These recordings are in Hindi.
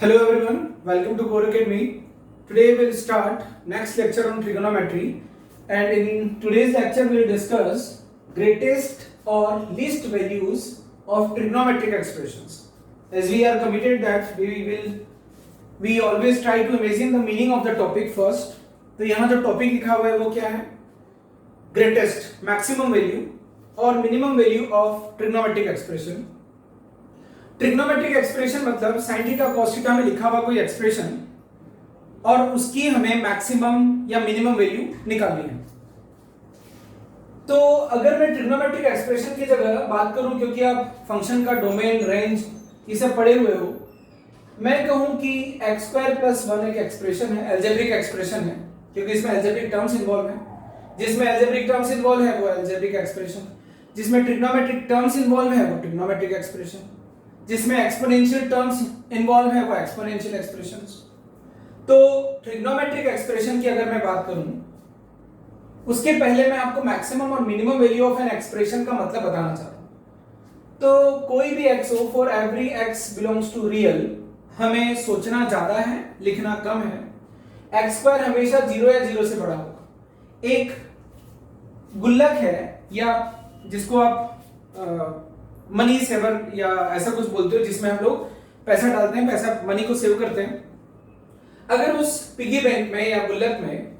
Hello everyone, welcome to Core Academy. Today we'll start next lecture on trigonometry, and in today's lecture we'll discuss greatest or least values of trigonometric expressions. As we are committed that we always try to imagine the meaning of the topic first. तो यहाँ जो टॉपिक लिखा हुआ है वो क्या है? ग्रेटेस्ट मैक्सिमम वैल्यू और minimum value of trigonometric expression. Trigonometric expression मतलब sin थीटा cos थीटा में लिखा हुआ कोई एक्सप्रेशन और उसकी हमें मैक्सिमम या मिनिमम वैल्यू निकालनी है. तो अगर मैं ट्रिग्नोमेट्रिक एक्सप्रेशन की जगह बात करूं, क्योंकि आप फंक्शन का डोमेन रेंज ये सब पढ़े हुए हो, मैं कहूं कि x स्क्वायर प्लस 1 एक एक्सप्रेशन है, अलजेब्रिक एक्सप्रेशन है, क्योंकि इसमें अलजेब्रिक टर्म्स इन्वॉल्व है. जिसमें अलजेब्रिक टर्म्स इन्वॉल्व है वो अलजेब्रिक एक्सप्रेशन, जिसमें ट्रिग्नोमेट्रिक टर्म्स इन्वॉल्व है वो ट्रिग्नोमेट्रिक एक्सप्रेशन, जिसमें एक्सपोनेंशियल टर्म्स इन्वॉल्व है वो एक्सपोनेंशियल एक्सप्रेशंस. तो ट्रिग्नोमेट्रिक एक्सप्रेशन की अगर मैं बात करूं, उसके पहले मैं आपको मैक्सिमम और minimum value of an expression का मतलब बताना चाहता हूं. तो कोई भी x हो, for every x belongs to real, हमें सोचना ज्यादा है, लिखना कम है. x स्क्वायर हमेशा 0 या 0 से बड़ा होगा. एक गुल्लक है या जिसको आप मनी सेवर या ऐसा कुछ बोलते हो, जिसमें हम लोग पैसा डालते हैं, पैसा मनी को सेव करते हैं. अगर उस पिगी बैंक में या गुल्लक में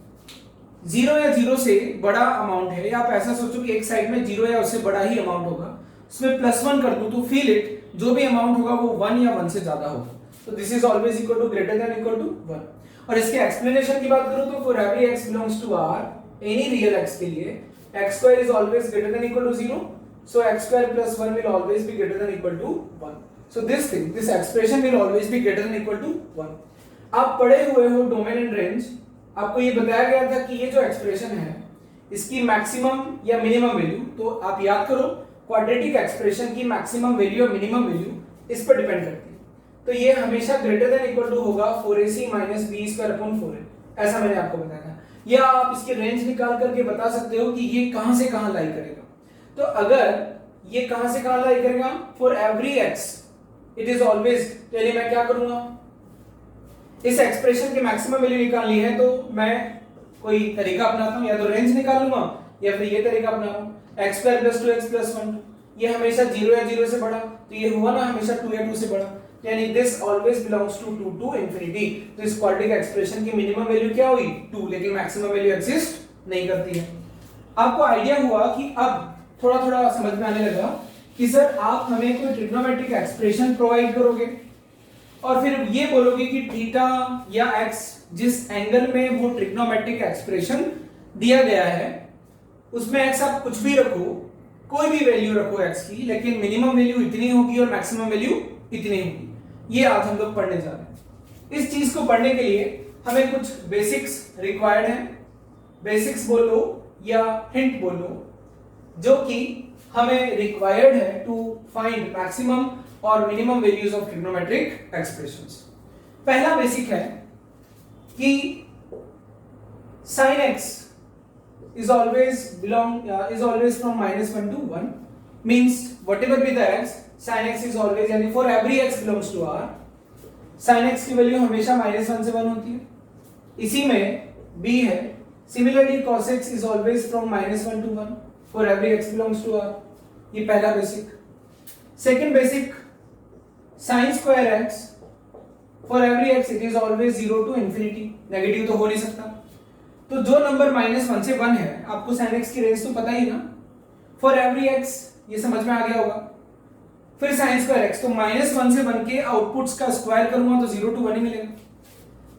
0 या 0 से बड़ा अमाउंट है, या आप ऐसा सोचो कि एक साइड में 0 या उससे बड़ा ही अमाउंट होगा, उसमें +1 कर दूं तो फील इट, जो भी अमाउंट होगा वो 1 या 1 से ज्यादा होगा. तो this is always equal to greater than equal to 1. और इसके एक्सप्लेनेशन की बात करूं तो for every x belongs to r, any real x के लिए x square is always greater than equal to 0. So x square plus 1 will always be greater than equal to 1. So this expression will always be greater than equal to 1. आप पढ़े हुए हो डोमेन एंड रेंज, आपको ये बताया गया था कि ये जो एक्सप्रेशन है इसकी मैक्सिमम या मिनिमम वैल्यू, तो आप याद करो क्वाड्रेटिक एक्सप्रेशन की मैक्सिमम वैल्यू और मिनिमम वैल्यू इस पर डिपेंड करती है. तो ये हमेशा ग्रेटर देन इक्वल टू होगा 4ac - b²/4a, ऐसा मैंने आपको बताया था. या आप इसकी रेंज निकाल करके बता सकते हो कि ये कहां से कहां लाई करेगा. तो अगर ये कहां से कहां लाई करेगा, for every x it is always, यानी मैं क्या करूंगा, इस एक्सप्रेशन की मैक्सिमम वैल्यू निकालनी है तो मैं कोई तरीका अपनाता हूं, या तो रेंज निकाल लूंगा या फिर ये तरीका अपना लूं. x square plus 2x plus 1, ये हमेशा 0 या 0 से बड़ा, तो ये हुआ ना हमेशा 2 या 2 से बड़ा, यानी this always belongs to 2 to infinity. तो इस क्वाड्रेटिक एक्सप्रेशन की मिनिमम वैल्यू क्या हुई, 2, लेकिन मैक्सिमम वैल्यू एग्जिस्ट नहीं करती है. आपको आइडिया हुआ कि अब थोड़ा थोड़ा समझ में आने लगा कि सर आप हमें कोई ट्रिग्नोमेट्रिक एक्सप्रेशन प्रोवाइड करोगे और फिर ये बोलोगे कि थीटा या x जिस एंगल में वो ट्रिग्नोमेट्रिक एक्सप्रेशन दिया गया है उसमें x आप कुछ भी रखो, कोई भी वैल्यू रखो x की, लेकिन मिनिमम वैल्यू इतनी होगी और मैक्सिमम वैल्यू इतनी होगी. ये आज हम लोग पढ़ने जा रहे हैं. इस चीज को पढ़ने के लिए हमें कुछ बेसिक्स रिक्वायर्ड है. बेसिक्स बोलो या हिंट बोलो, जो कि हमें रिक्वायर्ड है टू फाइंड मैक्सिमम और minimum values of trigonometric expressions. पहला बेसिक है कि sin x is always from -1 to 1, means whatever be the x, sin x is always, यानी for every x belongs to r, sin x की वैल्यू हमेशा -1 से 1 होती है. इसी में b है. Similarly cos x is always from -1 to 1 for every x belongs to r. ये पहला basic. Second basic, sin square x for every x it is always 0 to infinity. Negative तो हो नहीं सकता. तो जो नंबर -1 से 1 है, आपको sin x की रेंज तो पता ही ना, for every x ये समझ में आ गया होगा. फिर sin square x, तो -1 से 1 के आउटपुट्स का स्क्वायर करूंगा तो 0 to 1 ही मिलेगा.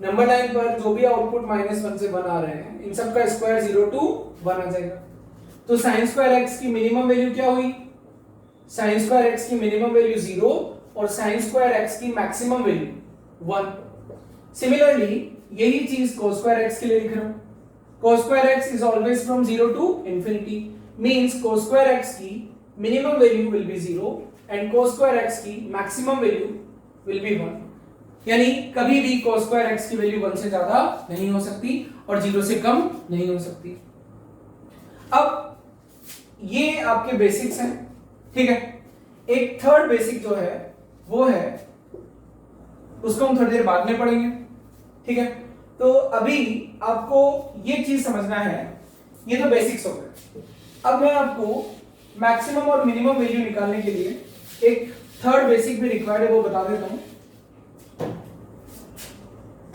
नंबर लाइन पर जो भी आउटपुट -1 से 1 आ रहे हैं, इन सब का स्क्वायर 0 to 1 आ जाएगा. तो sin स्क्वायर x की मिनिमम वैल्यू क्या हुई, sin स्क्वायर x की मिनिमम वैल्यू 0 और sin स्क्वायर x की मैक्सिमम वैल्यू 1. सिमिलरली यही चीज cos स्क्वायर x के लिए लिख रहा हूं. cos square x is always from 0 to infinity, means cos square x की minimum value will be 0 and cos square x की मैक्सिमम वैल्यू विल बी 1. यानी कभी भी cos स्क्वायर x की वैल्यू 1 से ज्यादा नहीं हो सकती और 0 से कम नहीं हो सकती. अब ये आपके बेसिक्स हैं, ठीक है. एक थर्ड बेसिक जो है वो है उसको हम थोड़ी देर बाद में पढ़ेंगे, ठीक है। तो अभी आपको ये चीज समझना है, ये तो बेसिक्स हो गए। अब मैं आपको मैक्सिमम और मिनिमम वैल्यू निकालने के लिए एक थर्ड बेसिक भी रिक्वायर्ड है, वो बता देता हूं।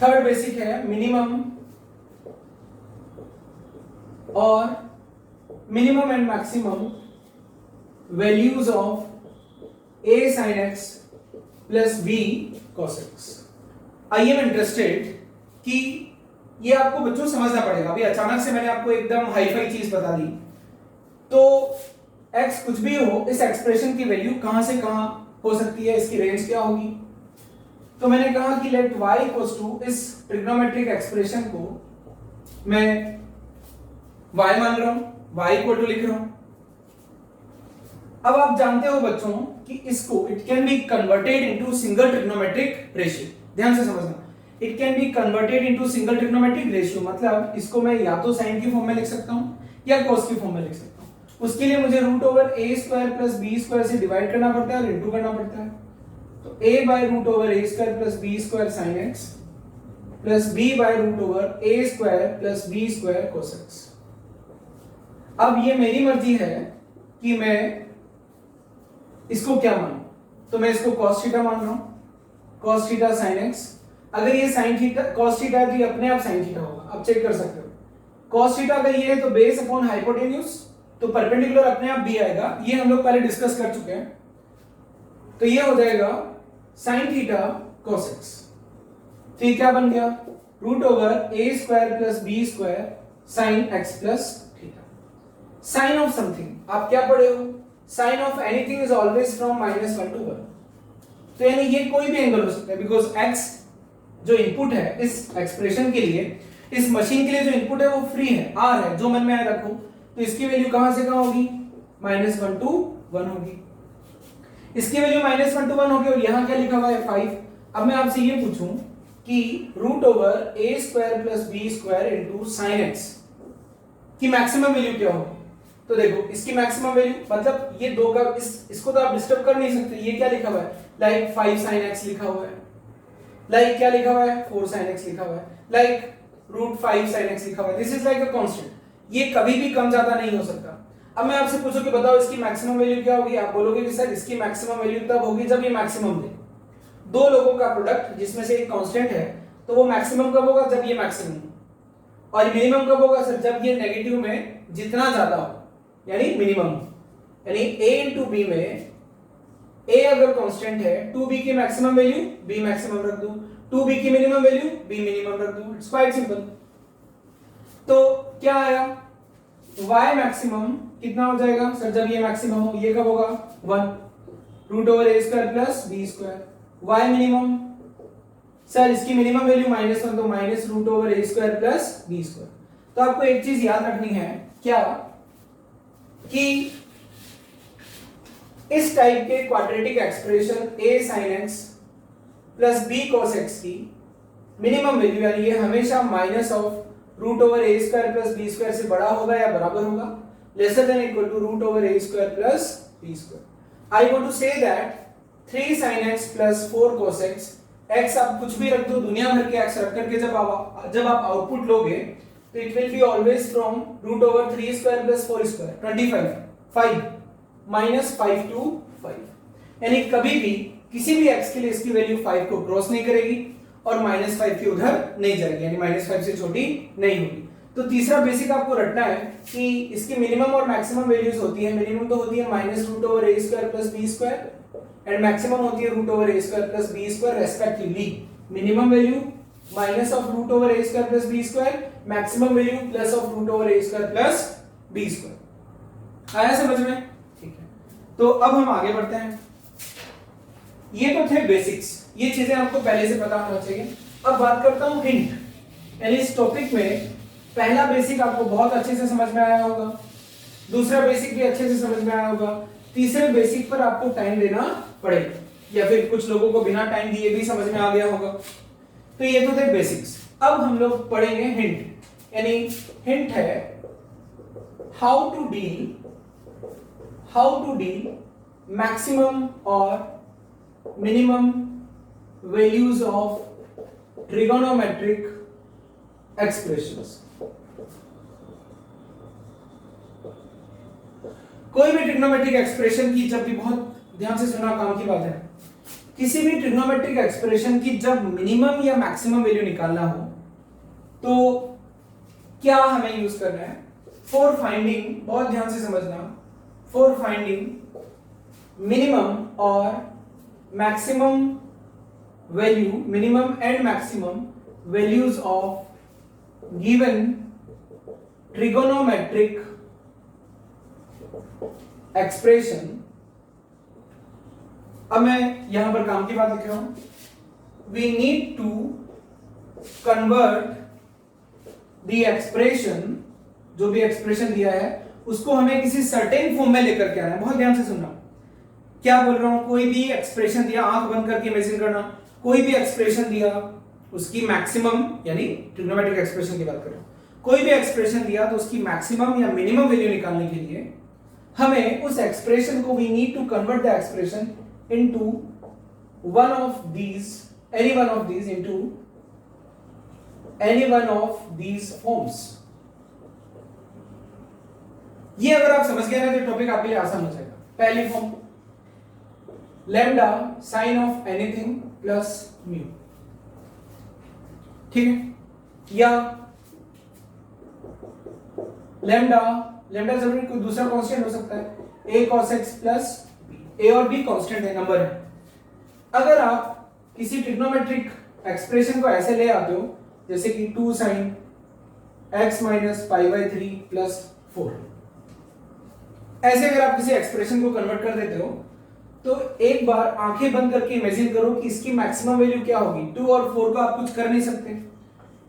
थर्ड बेसिक है मिनिमम और minimum and maximum values of a sin x plus b cos x। I am interested कि ये आपको बच्चों समझना पड़ेगा। अभी अचानक से मैंने आपको एकदम हाई फाई चीज बता दी, तो x कुछ भी हो, इस एक्सप्रेशन की वैल्यू कहां से कहां हो सकती है, इसकी रेंज क्या होगी। तो मैंने कहा कि लेट y इक्वल्स टू इस ट्रिग्नोमेट्रिक एक्सप्रेशन को मैं y मान रहा हूं, y इक्वल टू लिख रहा हूं। अब आप जानते हो बच्चों कि इसको it can be converted into single trigonometric ratio. ध्यान से समझना, it can be converted into single trigonometric ratio, मतलब इसको मैं या तो साइन की फॉर्म में लिख सकता हूं या cos की फॉर्म में लिख सकता हूं। उसके लिए मुझे root over a square plus b square से डिवाइड करना पड़ता है और इनटू करना पड़ता है। तो a by root over a square plus b square sin x plus b by root over a square plus b square cos x। अब ये मेरी मर्जी है कि मैं इसको क्या मानूं। तो मैं इसको cos थीटा मान रहा हूं, cos थीटा sin x। अगर ये sin थीटा cos थीटा है तो ये अपने आप sin थीटा होगा, आप चेक कर सकते हो। cos थीटा अगर ये है तो बेस अपॉन हाइपोटेन्यूज, तो परपेंडिकुलर अपने आप भी आएगा, ये हम लोग पहले डिस्कस कर चुके हैं। तो ये हो जाएगा sin थीटा cos x। तो ये क्या बन गया, root over a square plus b square sin x plus theta. Sine of something आप क्या पढ़े हो, sine of anything is always from -1 to 1। तो यानी ये कोई भी एंगल हो सकता है, बिकॉज x जो इनपुट है इस एक्सप्रेशन के लिए, इस मशीन के लिए जो इनपुट है वो फ्री है, r है, जो मन में आए रखो। तो इसकी वैल्यू कहां से कहां होगी, -1 to 1 होगी। इसकी वैल्यू -1 to 1 होगी और यहां क्या लिखा हुआ है 5। अब मैं आपसे ये पूछूं कि root over a square plus b square into sin x की मैक्सिमम वैल्यू क्या होगी। तो देखो इसकी मैक्सिमम वैल्यू, मतलब ये दो का इसको तो आप डिस्टर्ब कर नहीं सकते। ये क्या लिखा हुआ है, लाइक 5 sin x लिखा हुआ है, लाइक क्या लिखा हुआ है 4 sin x लिखा हुआ है, लाइक रूट 5 sin x लिखा हुआ है। This is like a constant, ये कभी भी कम ज्यादा नहीं हो सकता। अब मैं आपसे पूछूं कि बताओ इसकी मैक्सिमम वैल्यू क्या होगी, आप बोलोगे कि सर इसकी मैक्सिमम वैल्यू तब होगी जब ये मैक्सिमम दे। दो लोगों का प्रोडक्ट जिसमें से एक कांस्टेंट है, तो वो मैक्सिमम कब होगा, जब ये मैक्सिमम हो। और मिनिमम कब होगा सर, जब ये नेगेटिव में जितना ज्यादा हो, यानी मिनिमम। यानी a इंटू बी में a अगर कांस्टेंट है, 2b की मैक्सिमम वैल्यू b मैक्सिमम रख दो, 2b की मिनिमम वैल्यू b मिनिमम रख दो। It's quite simple. तो क्या आया, y मैक्सिमम कितना हो जाएगा सर, जब ये मैक्सिमम हो, ये कब होगा 1 root over a square plus b square. y minimum sir इसकी मिनिमम वैल्यू -1, तो minus root over a square plus b square. तो आपको एक चीज याद रखनी है क्या, कि इस टाइप के quadratic expression a sin x plus b cos x की मिनिमम वैल्यू, यानी ये हमेशा minus of root over a square plus b square से बड़ा होगा या बराबर होगा, lesser than equal to root over a square plus b square. I want to say that 3 sin x प्लस 4 cos x, x आप कुछ भी रख दो, दुनिया भर के x रख करके जब आप आउटपुट लोगे तो it will be always from root over 3 square plus 4 square 25 5 minus 5 to 5। यानी कभी भी किसी भी x के लिए इसकी वैल्यू 5 को क्रॉस नहीं करेगी और -5 के उधर नहीं जाएगी, यानी -5 से छोटी नहीं होगी। तो तीसरा बेसिक आपको रटना है कि इसकी मिनिमम और मैक्सिमम वैल्यूज होती है। मिनिमम तो होती है minus root over a square plus b square and maximum होती है root over a square plus b square respectively. Minimum value minus of root over a square plus b square, maximum value plus of root over a square plus b square. आया समझ में, ठीक है। तो अब हम आगे बढ़ते हैं। ये तो थे बेसिक्स, ये चीजें आपको पहले से पता होना चाहिए। अब बात करता हूं हिंट, यानी इस टॉपिक में पहला बेसिक आपको बहुत अच्छे से समझ में आया होगा, दूसरा बेसिक भी अच्छे से समझ में आया होगा, तीसरे बेसिक पर आपको टाइम देना पड़ेगा, या फिर कुछ लोगों को बिना टाइम दिए भी समझ में आ गया होगा। तो ये तो थे बेसिक्स। अब हम लोग पढ़ेंगे हिंट, यानी हिंट है हाउ टू डील मैक्सिमम और minimum values of trigonometric expressions. कोई भी ट्रिग्नोमेट्रिक एक्सप्रेशन की जब भी, बहुत ध्यान से सुनना, काम की बात है, किसी भी ट्रिग्नोमेट्रिक एक्सप्रेशन की जब मिनिमम या मैक्सिमम वैल्यू निकालना हो तो क्या हमें यूज करना है? फॉर फाइंडिंग, बहुत ध्यान से समझना, फॉर फाइंडिंग मिनिमम और maximum value, minimum and maximum values of given trigonometric expression. अब मैं यहां पर काम की बात लिख रहा हूं। We need to convert the expression, जो भी एक्सप्रेशन दिया है उसको हमें किसी सर्टेन फॉर्म में लेकर के आना है। बहुत ध्यान से सुनना, क्या बोल रहा हूं? कोई भी एक्सप्रेशन दिया, आंख बंद करके इमेजिन करना, कोई भी एक्सप्रेशन दिया, उसकी मैक्सिमम, यानी ट्रिग्नोमेट्रिक एक्सप्रेशन की बात कर रहा हूं, कोई भी एक्सप्रेशन दिया तो उसकी मैक्सिमम या मिनिमम वैल्यू निकालने के लिए हमें उस एक्सप्रेशन को, we need to convert the expression into one of these, any one of these, into any one of these forms. ये अगर आप समझ गए ना तो टॉपिक आपके लिए आसान हो जाएगा। पहली form, lambda sine of anything plus mu, ठीक है? या लैम्डा, लैम्डा जरूरी कोई दूसरा कांस्टेंट हो सकता है, a cos x plus a और b कांस्टेंट है, नंबर है। अगर आप किसी ट्रिग्नोमेट्रिक एक्सप्रेशन को ऐसे ले आते हो जैसे कि 2 sin x minus pi by 3 plus 4, ऐसे अगर आप किसी एक्सप्रेशन को कन्वर्ट कर देते हो तो एक बार आंखें बंद करके इमेजिन करो कि इसकी मैक्सिमम वैल्यू क्या होगी। 2 और 4 को आप कुछ कर नहीं सकते,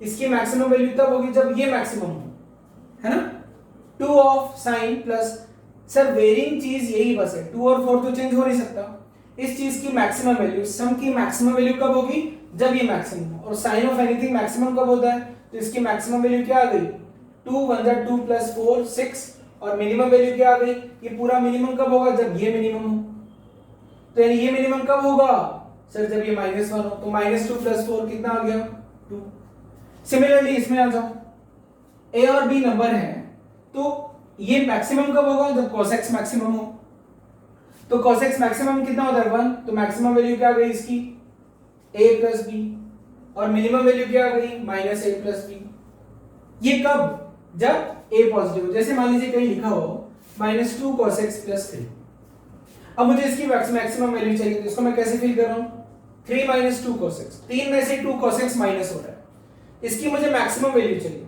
इसकी मैक्सिमम वैल्यू तब होगी जब ये मैक्सिमम हो, है ना? 2 of sine plus, sir varying चीज यही बस है, 2 और 4 तो चेंज हो नहीं सकता। इस चीज की मैक्सिमम वैल्यू, सम की मैक्सिमम वैल्यू कब होगी? जब ये मैक्सिमम हो। और साइन ऑफ एनीथिंग मैक्सिमम कब होता है? तो इसकी मैक्सिमम वैल्यू क्या आ गई? 2 1 जा 2 प्लस 4 6, और मिनिमम वैल्यू क्या आ गई? ये पूरा मिनिमम कब होगा? जब ये मिनिमम हो। तो यानी ये मिनिमम कब होगा? सर जब ये -1 हो। तो -2 प्लस 4 कितना आ गया? 2। सिमिलरली इसमें आ जाओ, a और b नंबर है तो ये मैक्सिमम कब होगा? जब cos x मैक्सिमम हो। तो cos x मैक्सिमम कितना होता है? 1। तो मैक्सिमम वैल्यू क्या आ गई इसकी? a प्लस बी, और मिनिमम वैल्यू क्या आ गई? -a plus B. ये कब? जब a पॉजिटिव हो। जैसे मान लीजिए कहीं लिखा हो -2 cos x प्लस 3। अब मुझे इसकी मैक्सिमम वैल्यू चाहिए, तो इसको मैं कैसे फिल कर रहा हूं? 3 - 2 cos x, 3 में से 2 cos x माइनस हो रहा है, इसकी मुझे मैक्सिमम वैल्यू चाहिए।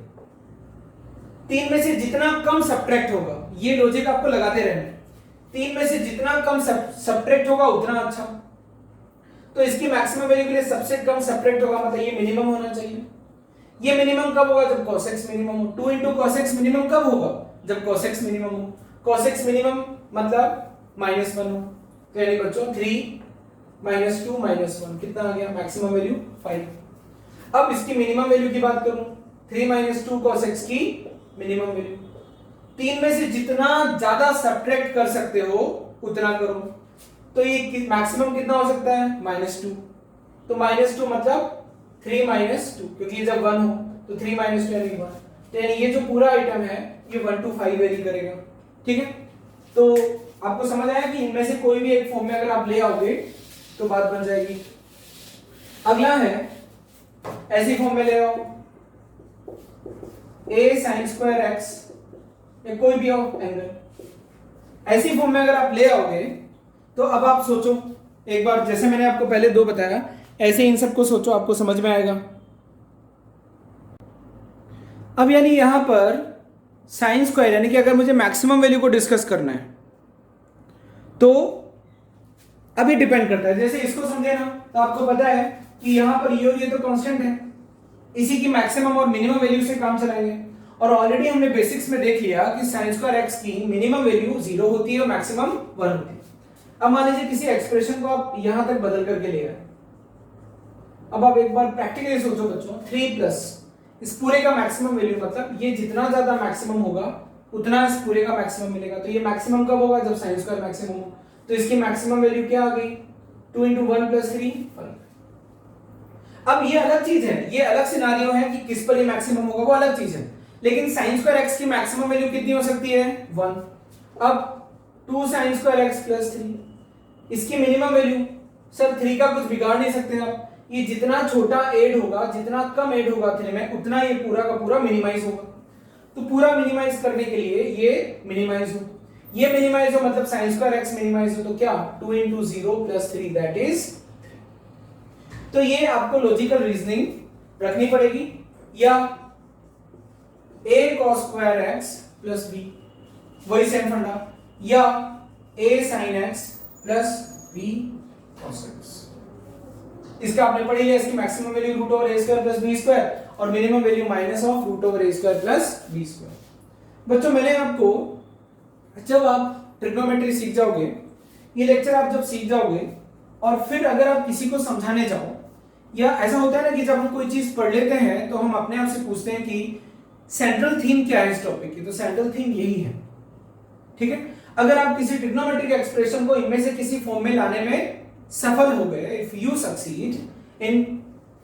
3 में से जितना कम सब्ट्रैक्ट होगा, ये लॉजिक आपको लगाते रहना है, 3 में से जितना कम सब्ट्रैक्ट होगा उतना अच्छा। तो इसकी मैक्सिमम वैल्यू के लिए सबसे कम सब्ट्रैक्ट होगा, मतलब ये मिनिमम होना चाहिए। ये मिनिमम कब होगा? जब cos x मिनिमम हो। 2 × cos x मिनिमम कब होगा? जब cos x मिनिमम हो। cos x मिनिमम मतलब -1 हो। तो यानी बच्चों 3 - 2 - 1 कितना आ गया? Maximum value 5। अब इसकी मिनिमम वैल्यू की बात करूं, 3 - 2 cos x की मिनिमम वैल्यू, 3 में से जितना ज्यादा सब्ट्रैक्ट कर सकते हो उतना करो। तो ये मैक्सिमम कितना हो सकता है? -2। तो -2 मतलब 3 - 2, क्योंकि ये जब 1 हो तो 3 - 2 यानी 1। तो यानी ये जो पूरा आइटम है ये 1 to 5 वेरी करेगा, ठीक है? तो आपको समझ आया कि इनमें से कोई भी एक फॉर्म में अगर आप ले आओगे तो बात बन जाएगी। अगला है, ऐसी फॉर्म में ले आओ, a sin² x, या कोई भी हो एंगल, ऐसी फॉर्म में अगर आप ले आओगे तो अब आप सोचो एक बार, जैसे मैंने आपको पहले 2 बताया, ऐसे इन सबको सोचो, आपको समझ में आएगा। अब यानी यहां पर sin², यानी कि अगर मुझे मैक्सिमम वैल्यू को डिस्कस करना है तो अभी डिपेंड करता है। जैसे इसको समझे ना, तो आपको पता है कि यहां पर ये और ये तो कांस्टेंट है, इसी की मैक्सिमम और मिनिमम वैल्यू से काम चलाएंगे। और ऑलरेडी हमने बेसिक्स में देख लिया कि sin² x की मिनिमम वैल्यू 0 होती है और मैक्सिमम 1 होती है। अब मान लीजिए किसी एक्सप्रेशन को आप यहां तक बदल करके ले आए। अब आप एक बार प्रैक्टिकली सोचो बच्चों, 3 प्लस इस पूरे का मैक्सिमम वैल्यू, मतलब ये जितना ज्यादा मैक्सिमम होगा उतना इस पूरे का मैक्सिमम मिलेगा। तो ये मैक्सिमम कब होगा? जब sin² मैक्सिमम हो। तो इसकी मैक्सिमम वैल्यू क्या आ गई? 2 × 1 + 3 5। अब ये अलग चीज है, ये अलग सिनारियो है कि किस पर ये मैक्सिमम होगा, वो अलग चीज है। लेकिन sin स्क्वायर x की मैक्सिमम वैल्यू कितनी हो सकती है 1। अब 2 sin स्क्वायर x प्लस 3, इसकी मिनिमम वैल्यू सर 3 का कुछ बिगाड़ नहीं सकते आप, ये जितना छोटा ऐड होगा, जितना कम ऐड होगा 3 में, उतना ये पूरा का पूरा मिनिमाइज होगा। तो पूरा मिनिमाइज करने के लिए ये मिनिमाइज हो, ये मिनिमाइज हो मतलब sin स्क्वायर x मिनिमाइज हो, तो क्या 2 into 0 plus 3 दैट इज। तो ये आपको लॉजिकल रीजनिंग रखनी पड़ेगी, या a cos square x plus b, वही सेम फंडा, या a sin x plus b cos x। इसका आपने पढ़ लिया, इसकी maximum value root over a square plus b square और minimum value minus of root over a square plus b square. बच्चों मैंने आपको, जब आप ट्रिग्नोमेट्री सीख जाओगे, ये लेक्चर आप जब सीख जाओगे और फिर अगर आप किसी को समझाने जाओ, या ऐसा होता है ना कि जब हम कोई चीज पढ़ लेते हैं तो हम अपने आप से पूछते हैं कि सेंट्रल थीम क्या है इस टॉपिक की, तो सेंट्रल थीम यही है, ठीक है। अगर आप किसी ट्रिग्नोमेट्रिक एक्सप्रेशन को इनमें से किसी फॉर्म में लाने में सफल हो गए, if you succeed in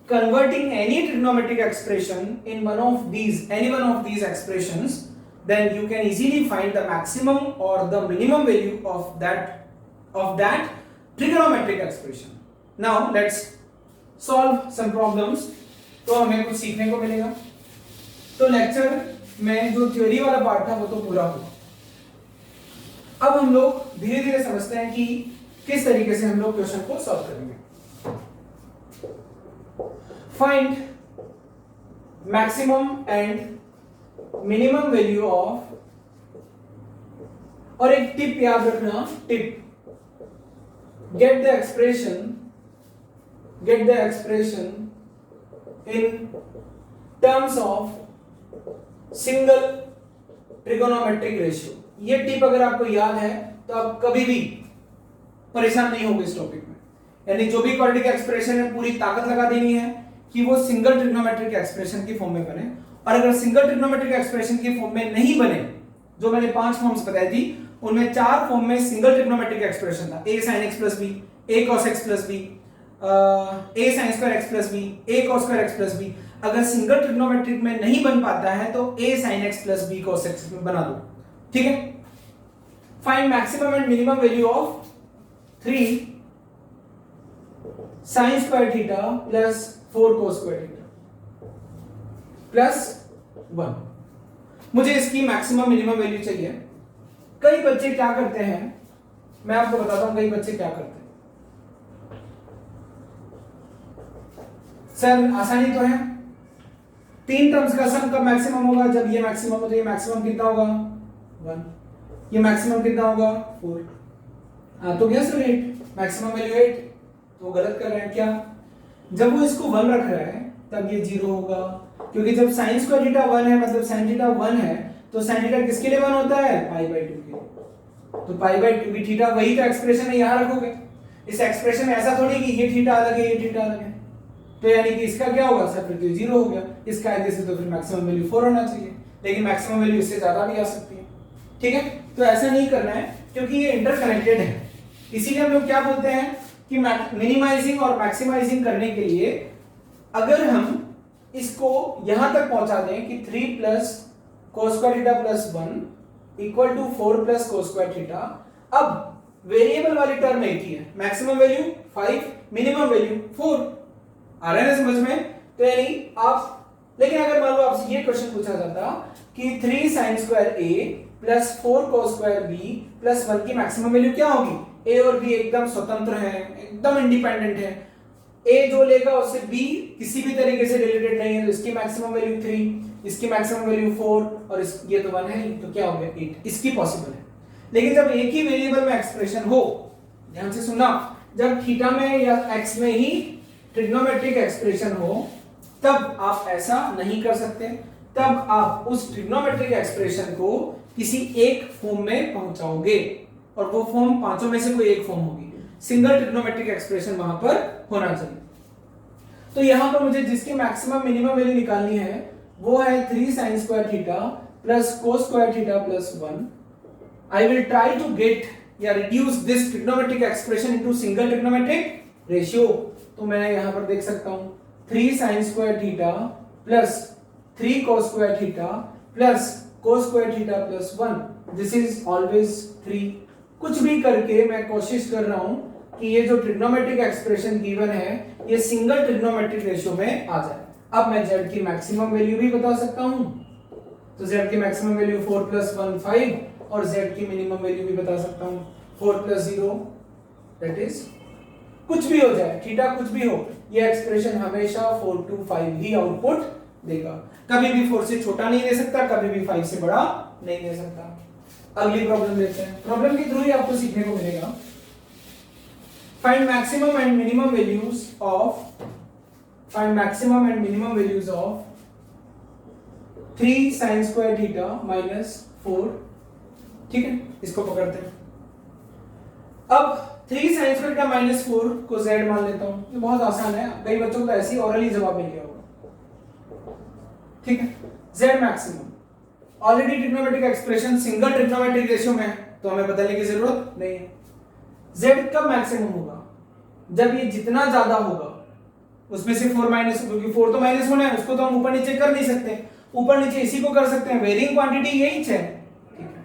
converting any trigonometric expression in one of these, any one of these expressions, then you can easily find the maximum or the minimum value of that trigonometric expression. Now let's solve some problems. तो हमें कुछ सीखने को मिलेगा। तो लेक्चर में जो थ्योरी वाला पार्ट था वो तो पूरा हुआ। अब हम लोग धीरे धीरे समझते हैं कि किस तरीके से हम लोग क्वेश्चन को सॉल्व करेंगे। Find maximum and minimum value of, और एक टिप याद रखना, tip, get the expression in terms of single trigonometric ratio. ये टिप अगर आपको याद है तो आप कभी भी परेशान नहीं होंगे इस टॉपिक में। यानी जो भी क्वाड्रेटिक एक्सप्रेशन है पूरी ताकत लगा देनी है कि वो सिंगल ट्रिग्नोमेट्रिक एक्सप्रेशन की फॉर्म में बने, और अगर सिंगल ट्रिग्नोमेट्रिक एक्सप्रेशन की फॉर्म में नहीं बने, जो मैंने 5 फॉर्म्स बताई थी उनमें 4 फॉर्म में सिंगल ट्रिग्नोमेट्रिक एक्सप्रेशन था, a sin x plus b, a cos x plus b, a sin square x plus b, a cos square x plus b। अगर सिंगल ट्रिग्नोमेट्रिक में नहीं बन पाता है तो a sin x plus b cos x में बना दो, ठीक है। Find maximum and minimum value of 3 sin square theta plus 4 cos square theta plus 1। मुझे इसकी मैक्सिमम मिनिमम वैल्यू चाहिए। कई बच्चे क्या करते हैं, मैं आपको बताता हूं कई बच्चे क्या करते हैं। सर आसानी तो है, 3 टर्म्स का सम कब मैक्सिमम होगा, जब ये मैक्सिमम हो, तो ये मैक्सिमम कितना होगा 1, ये मैक्सिमम कितना होगा 4। हाँ तो क्या सर 8, मैक्सिमम वैल्यू 8, तो गलत कर रहे हैं क्या। जब वो इसको 1 रख रहा है तब ये 0 होगा, क्योंकि जब sin स्क्वायर थीटा 1 है मतलब sin थीटा 1 है, तो sin थीटा किसके लिए 1 होता है, पाई बाय 2 के लिए। तो पाई बाय 2 भी थीटा वही तो एक्सप्रेशन है, यहां रखोगे। इस एक्सप्रेशन में ऐसा थोड़ी कि ये थीटा अलग है ये थीटा अलग है, तो यानी कि इसका क्या होगा सर, फिर तो 0 हो गया। इस कायदे से तो फिर मैक्सिमम वैल्यू 4 होना चाहिए, लेकिन मैक्सिमम वैल्यू इससे ज्यादा भी आ सकती है, ठीक है। तो ऐसा नहीं करना है क्योंकि ये इंटरकनेक्टेड है। इसीलिए हम लोग क्या बोलते हैं कि मिनिमाइजिंग और मैक्सिमाइजिंग करने के लिए अगर हम इसको यहां तक पहुंचा दें कि 3 plus cos square theta plus 1 equal to 4 plus cos square theta, अब वेरिएबल वाली टर्म एक ही है, मैक्सिमम वैल्यू 5, मिनिमम वैल्यू 4। आ रहा है ना समझ में। तो यानी आप, लेकिन अगर मान लो आपसे ये क्वेश्चन पूछा जाता कि 3 sin square a plus 4 cos square b plus 1 की मैक्सिमम वैल्यू क्या होगी, a और b एकदम स्वतंत्र है, एकदम इंडिपेंडेंट है, a जो लेगा उससे b किसी भी तरीके से रिलेटेड नहीं है, तो इसकी मैक्सिमम वैल्यू 3, इसकी मैक्सिमम वैल्यू 4 और ये तो 1 है, तो क्या हो गया 8, इसकी पॉसिबल है। लेकिन जब एक ही वेरिएबल में एक्सप्रेशन हो, ध्यान से सुनना, जब थीटा में या x में ही ट्रिग्नोमेट्रिक एक्सप्रेशन हो तब आप ऐसा नहीं कर सकते, तब आप उस ट्रिग्नोमेट्रिक एक्सप्रेशन को किसी एक फॉर्म में पहुंचाओगे, और वो फॉर्म पांचों में से कोई एक फॉर्म होगी, सिंगल ट्रिग्नोमेट्रिक एक्सप्रेशन वहां पर होना चाहिए। तो यहां पर मुझे जिसकी मैक्सिमम मिनिमम वैल्यू निकालनी है वो है 3 sin square theta plus cos square theta plus 1। I will try to get या reduce this trigonometric expression into single trigonometric ratio. तो मैं यहां पर देख सकता हूं 3 sine square theta plus 3 cos square theta plus cos square theta plus 1, this is always 3। कुछ भी करके मैं कोशिश कर रहा हूं कि ये जो ट्रिग्नोमेट्रिक एक्सप्रेशन गिवन है ये सिंगल ट्रिग्नोमेट्रिक रेशियो में आ जाए। अब मैं z की मैक्सिमम वैल्यू भी बता सकता हूं, तो z की मैक्सिमम वैल्यू 4 + 1 5 और z की मिनिमम वैल्यू भी बता सकता हूं 4 + 0 दैट इज कुछ भी हो जाए, थीटा कुछ भी हो, ये एक्सप्रेशन हमेशा 4 to 5 ही आउटपुट देगा। कभी भी 4 से छोटा नहीं दे सकता, कभी भी 5 से बड़ा नहीं दे सकता। अगली प्रॉब्लम लेते हैं। प्रॉब्लम के थ्रू ही आपको सीखने को मिलेगा। Find maximum and minimum values of 3 sin square theta minus 4। ठीक है, इसको पकड़ते हैं। अब 3 sin स्क्वायर थीटा माइनस 4 को z मान लेता हूं, ये बहुत आसान है, कई बच्चों को तो ऐसे ही ऑरली जवाब मिल गया होगा। ठीक है, z maximum already trigonometric expression single trigonometric ratio में है तो हमें बदलने की जरूरत नहीं है। z कब मैक्सिमम होगा? जब ये जितना ज्यादा होगा उसमें से 4 माइनस, क्योंकि 4 तो माइनस होना है, उसको तो हम ऊपर नीचे कर नहीं सकते, ऊपर नीचे इसी को कर सकते हैं, वेरिंग क्वांटिटी यही है। ठीक है,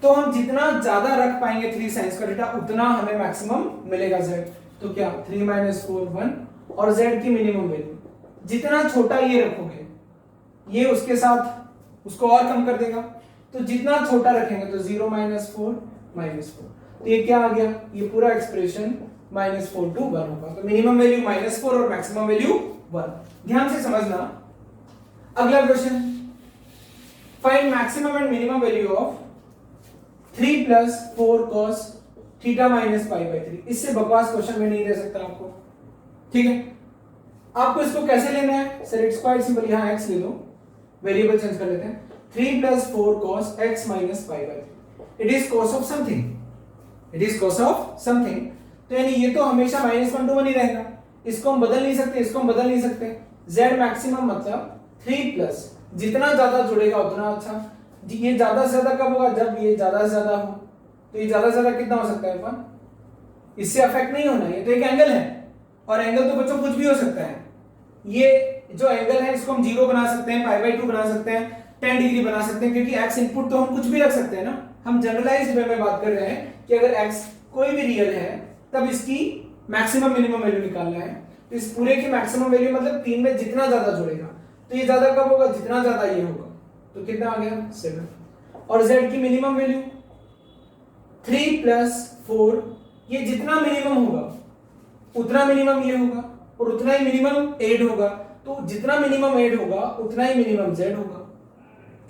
तो हम जितना ज्यादा रख पाएंगे 3 sin स्क्वायर थीटा उतना हमें मैक्सिमम मिलेगा z। तो क्या 3 - 4 1 और z की मिनिमम वैल्यू जितना छोटा ये रखोगे ये उसके साथ उसको और कम कर देगा, तो जितना छोटा रखेंगे तो 0 - 4 -4, तो ये क्या आ गया, ये पूरा एक्सप्रेशन -4 to 1 होगा। तो मिनिमम वैल्यू -4 और मैक्सिमम वैल्यू 1। ध्यान से समझना। अगला question, find maximum and minimum value of 3 + 4 cos theta minus π/3। इससे बकवास क्वेश्चन में नहीं दे सकता आपको। ठीक है, आपको इसको कैसे लेना है? सर इट्स क्वाइट सिंपल, यहां x ले लो, वेरिएबल चेंज कर लेते हैं। 3 + 4 cos x - π/3, it is cos of something, it is cos of something. तो यानी ये तो हमेशा -1 to 1 ही रहेगा, इसको हम बदल नहीं सकते, इसको हम बदल नहीं सकते। z मैक्सिमम मतलब 3+, जितना ज्यादा जुड़ेगा उतना अच्छा। ये ज्यादा से ज्यादा कब होगा? जब ये ज्यादा से ज्यादा हो। तो ये ज्यादा से ज्यादा कितना हो सकता है 1? इससे अफेक्ट नहीं होना, ये तो एक एंगल है और एंगल तो बच्चों कुछ भी हो सकता है। ये जो एंगल है इसको हम 0 बना सकते हैं, π/2 बना सकते हैं, 10 डिग्री बना सकते हैं, क्योंकि x इनपुट तो हम कुछ भी रख सकते हैं ना। हम जनरलाइज्ड वे में बात कर रहे हैं कि अगर x कोई भी रियल है तब इसकी मैक्सिमम मिनिमम वैल्यू निकालना है। तो इस पूरे की मैक्सिमम वैल्यू मतलब 3 में जितना ज्यादा जुड़ेगा, तो ये ज्यादा कब होगा? जितना ज्यादा ये होगा। तो कितना आ गया? 7। और z की मिनिमम वैल्यू 3 + 4, ये जितना मिनिमम होगा उतना मिनिमम ये होगा और उतना ही मिनिमम 8 होगा। तो जितना मिनिमम 8 होगा उतना ही मिनिमम z होगा।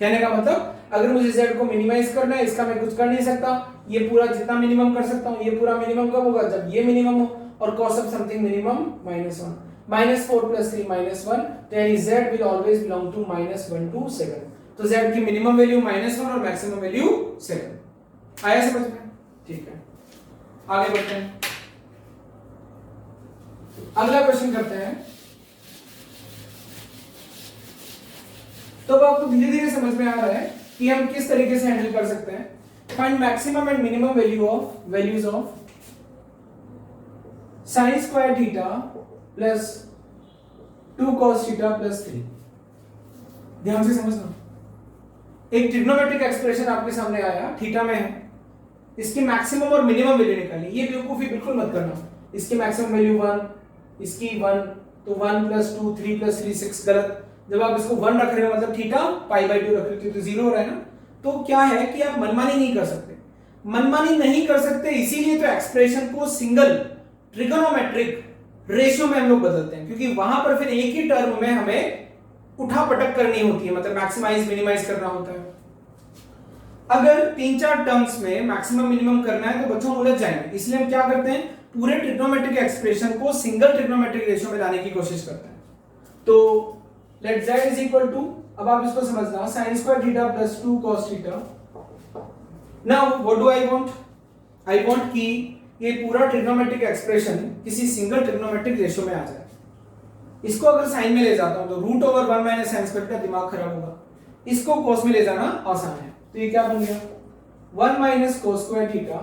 कहने का मतलब अगर मुझे z को मिनिमाइज करना है, इसका मैं कुछ कर नहीं सकता, ये पूरा जितना मिनिमम कर सकता हूं, ये पूरा मिनिमम कब होगा? जब ये मिनिमम हो और cos ऑफ समथिंग मिनिमम -1, -4 + 3 -1, तो यानी z will always belong to -1 to 7। तो z की मिनिमम वैल्यू -1 और मैक्सिमम वैल्यू 7। आया समझ में? ठीक है, आगे बढ़ते हैं। अगला क्वेश्चन करते हैं। तो आपको धीरे धीरे समझ में आ रहा है कि हम किस तरीके से हैंडल कर सकते हैं। Find maximum and minimum values of sin square theta plus 2 cos theta plus 3। ध्यान से समझना, एक ट्रिग्नोमेट्रिक एक्सप्रेशन आपके सामने आया, थीटा में है, इसकी मैक्सिमम और मिनिमम वैल्यू निकाली। ये बेवकूफी बिल्कुल मत करना, इसकी मैक्सिमम वैल्यू 1, इसकी 1, तो 1 + 2 3 + 3 6, गलत। जब आप इसको 1 रख रहे हो मतलब थीटा π/2 रख रहे हो तो 0 हो रहा है ना। तो क्या है कि आप मनमानी नहीं कर सकते, मनमानी नहीं कर सकते, इसीलिए तो एक्सप्रेशन को सिंगल ट्रिगोनोमेट्रिक रेशियो में हम लोग बदलते हैं, क्योंकि वहां पर फिर एक ही टर्म में हमें उठा पटक करनी होती है, मतलब मैक्सिमाइज मिनिमाइज करना होता है। अगर 3-4 टर्म्स में मैक्सिमम मिनिमम करना है तो बच्चों उलझ जाएंगे, इसलिए हम क्या करते हैं, पूरे ट्रिग्नोमेट्रिक एक्सप्रेशन को सिंगल ट्रिग्नोमेट्रिक रेशियो में लाने की कोशिश करते हैं। तो let z is equal to, अब आप इसको समझना, sin square theta plus 2 cos theta. Now what do I want? I want कि ये पूरा ट्रिग्नोमेट्रिक एक्सप्रेशन किसी सिंगल ट्रिग्नोमेट्रिक रेशियो में आ जाए। इसको अगर साइन में ले जाता हूं तो √1 - sin स्क्वायर का दिमाग खराब होगा, इसको cos में ले जाना आसान है। तो ये क्या बन गया? 1 - cos square theta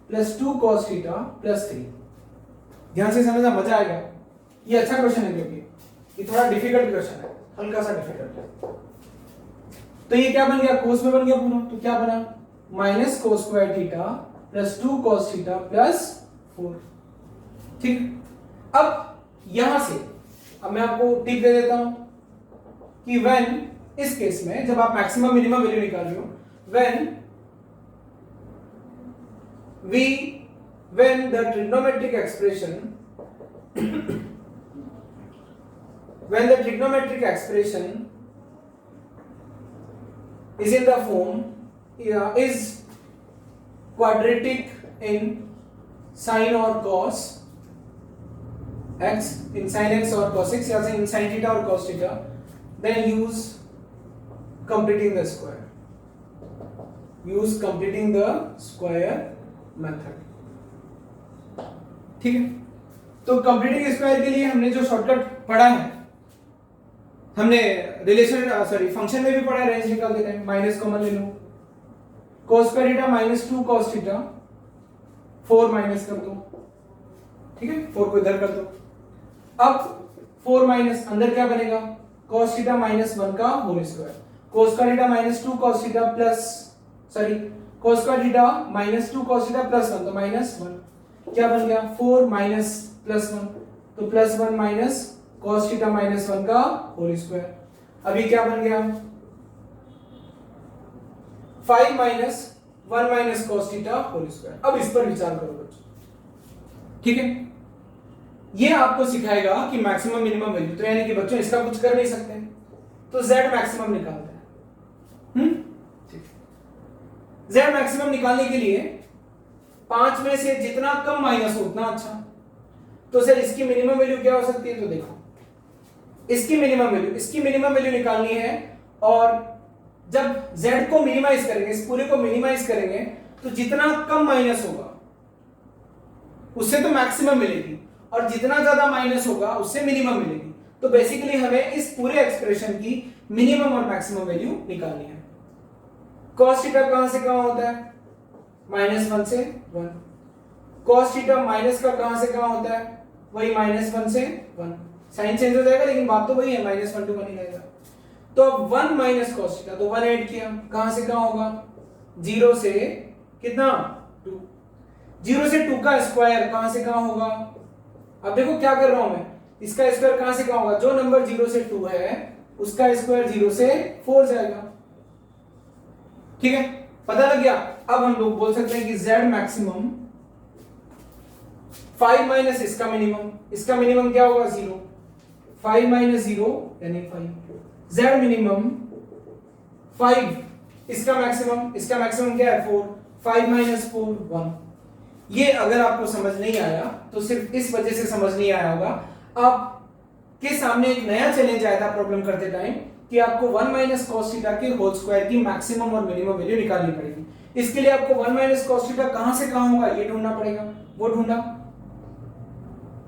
plus 2 cos theta plus 3। ध्यान से समझना, मजा आएगा, ये अच्छा क्वेश्चन है। क्योंकि ये थोड़ा डिफिकल्ट क्वेश्चन है, हल्का सा डिफिकल्ट है। तो ये क्या बन गया, कोस में बन गया पूरा, तो क्या बना minus cos square theta plus 2 cos theta plus 4। ठीक, अब यहां से अब मैं आपको टिप दे देता हूं कि व्हेन, इस केस में जब आप मैक्सिमम मिनिमम वैल्यू निकाल रहे हो, when the trigonometric expression when the trigonometric expression is in the form is quadratic in sin or cos x, in sin x or cos x, या in sin theta or cos theta, then use completing the square method. ठीक है, तो कंप्लीटिंग स्क्वायर के लिए हमने जो शॉर्टकट पढ़ा है, हमने फंक्शन में भी पढ़ा है, रेंज निकाल देते हैं, माइनस कॉमन ले लो, cos square theta minus 2 cos theta, 4 minus कर दो, ठीक है, 4 को इधर कर दो। अब 4 माइनस अंदर क्या बनेगा, cos थीटा माइनस 1 का whole square, cos square theta minus 2 cos theta plus cos square theta minus 2 cos theta plus 1, तो माइनस 1 क्या बन गया, 4 माइनस प्लस 1, तो plus 1 minus cos theta minus 1 का होल स्क्वायर। अभी क्या बन गया, 5 minus 1 minus cos theta whole square. अब इस पर विचार करो बच्चों, ठीक है, ये आपको सिखाएगा कि मैक्सिमम मिनिमम वैल्यू, तो यानी कि बच्चों इसका कुछ कर नहीं सकते, तो z मैक्सिमम निकालते हैं। ठीक, z मैक्सिमम निकालने के लिए 5 में से जितना कम माइनस हो उतना अच्छा। तो सर इसकी मिनिमम वैल्यू क्या हो सकती है, तो देखो इसकी मिनिमम वैल्यू निकालनी है, और जब z को मिनिमाइज करेंगे, इस पूरे को मिनिमाइज करेंगे, तो जितना कम माइनस होगा उससे तो मैक्सिमम मिलेगी, और जितना ज्यादा माइनस होगा उससे मिनिमम मिलेगी। तो बेसिकली हमें इस पूरे एक्सप्रेशन की मिनिमम और मैक्सिमम वैल्यू निकालनी है। cos थीटा कहां से कहां होता है, -1 से 1। cos थीटा माइनस का कहां से कहां होता है, वही -1 से 1। साइन चेंज हो जाएगा लेकिन बात तो वही है, -1 to 1 ही रहेगा। तो अब 1 माइनस cos थीटा, तो 1 ऐड किया, कहां से कहां होगा, 0 से कितना 2, 0 से 2 का स्क्वायर कहां से कहां होगा। अब देखो क्या कर रहा हूं मैं, इसका स्क्वायर कहां से कहां होगा, जो नंबर 0 से 2 है उसका स्क्वायर 0 से 4 जाएगा। ठीक है, पता लग गया। अब हम लोग बोल सकते हैं कि z मैक्सिमम 5 माइनस इसका मिनिमम क्या होगा, 0, 5 माइनस 0 यानी 5, z मिनिमम 5, इसका मैक्सिमम क्या है 4, 5 माइनस 4 1। ये अगर आपको समझ नहीं आया तो सिर्फ इस वजह से समझ नहीं आया होगा, आपके सामने एक नया चैलेंज आया था प्रॉब्लम करते टाइम कि आपको 1 माइनस cos थीटा के होल स्क्वायर की मैक्सिमम और मिनिमम वैल्यू निकालनी पड़ेगी। इसके लिए आपको 1 माइनस cos थीटा कहां से कहां होगा ये ढूंढना पड़ेगा, वो ढूंढा,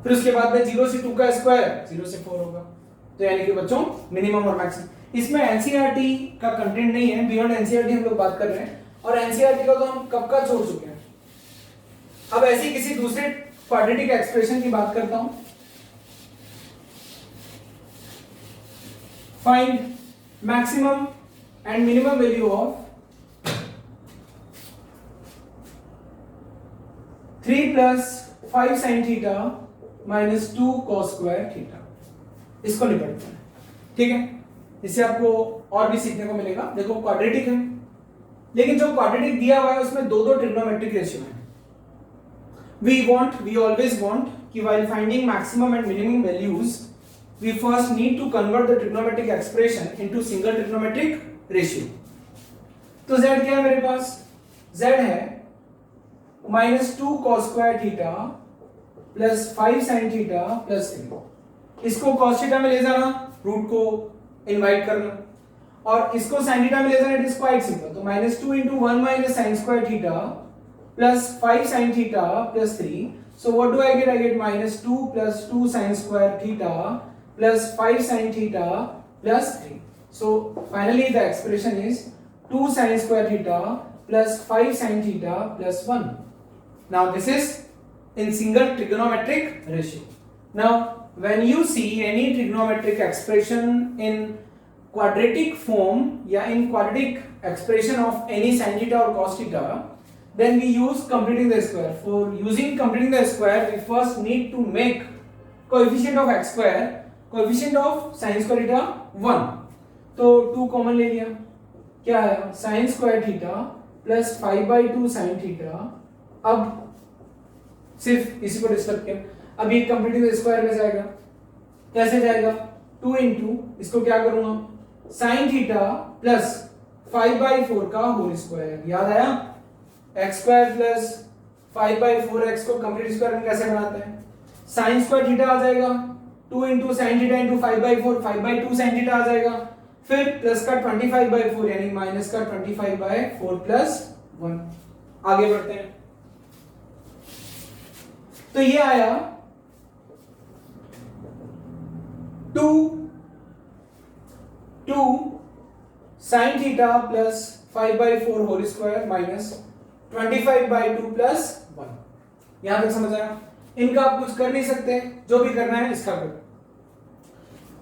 फिर उसके बाद में 0 से 2 का स्क्वायर 0 से 4 होगा। तो यानी कि बच्चों मिनिमम और मैक्सिमम, इसमें एनसीईआरटी का कंटेंट नहीं है, बियॉन्ड एनसीईआरटी हम लोग बात कर रहे हैं, और एनसीईआरटी का तो हम कब का छोड़ चुके हैं। अब ऐसी किसी दूसरे क्वाड्रेटिक एक्सप्रेशन की बात करता हूं, find maximum and minimum value of 3 plus 5 sine theta minus 2 cos square theta. इसको निपटते हैं, ठीक है, इससे आपको और भी सीखने को मिलेगा। देखो क्वाड्रेटिक है, लेकिन जो क्वाड्रेटिक दिया हुआ है उसमें दो ट्रिग्नोमेट्रिक रेशियो है। we always want कि while finding maximum and minimum values we first need to convert the trigonometric expression into single trigonometric ratio। तो z क्या है मेरे पास, z है -2 cos square theta plus 5 sin theta plus 3। इसको cos थीटा में ले जाना, रूट को इनवाइट करना, और इसको sin थीटा में ले जाना, इट इज क्वाइट सिंपल। तो -2 into 1 minus sin square theta plus 5 sin theta plus 3. So what do I get? I get -2 plus 2 sin square theta plus 5 sin theta plus 3. So finally the expression is 2 sin square theta plus 5 sin theta plus 1. Now this is in single trigonometric ratio. Now when you see any trigonometric expression in quadratic form या in quadratic expression of any sin theta or cos theta, then we use completing the square. For using completing the square, we first need to make coefficient of x square, coefficient of sin square theta 1. तो 2 कॉमन ले लिया, क्या है sin square theta plus 5/2 sin theta. अब सिर्फ इसी को डिस्टर्ब किया. अब ये कंप्लीटिंग द स्क्वायर में जाएगा, कैसे जाएगा 2 इंटू इसको क्या करूंगा sin थीटा प्लस 5/4 का होल स्क्वायर. याद आया x स्क्वायर प्लस 5/4x को कंप्लीट स्क्वायर में कैसे बनाते हैं. sin स्क्वायर थीटा आ जाएगा 2 into sin theta into 5/4, 5/2 sin theta आ जाएगा, फिर प्लस का 25/4 यानी माइनस का 25/4 प्लस 1. आगे बढ़ते हैं. तो ये आया 2 sin theta plus 5/4 whole square minus 25/2 plus 1. यहां तक समझ आया. इनका आप कुछ कर नहीं सकते, जो भी करना है इसका करो.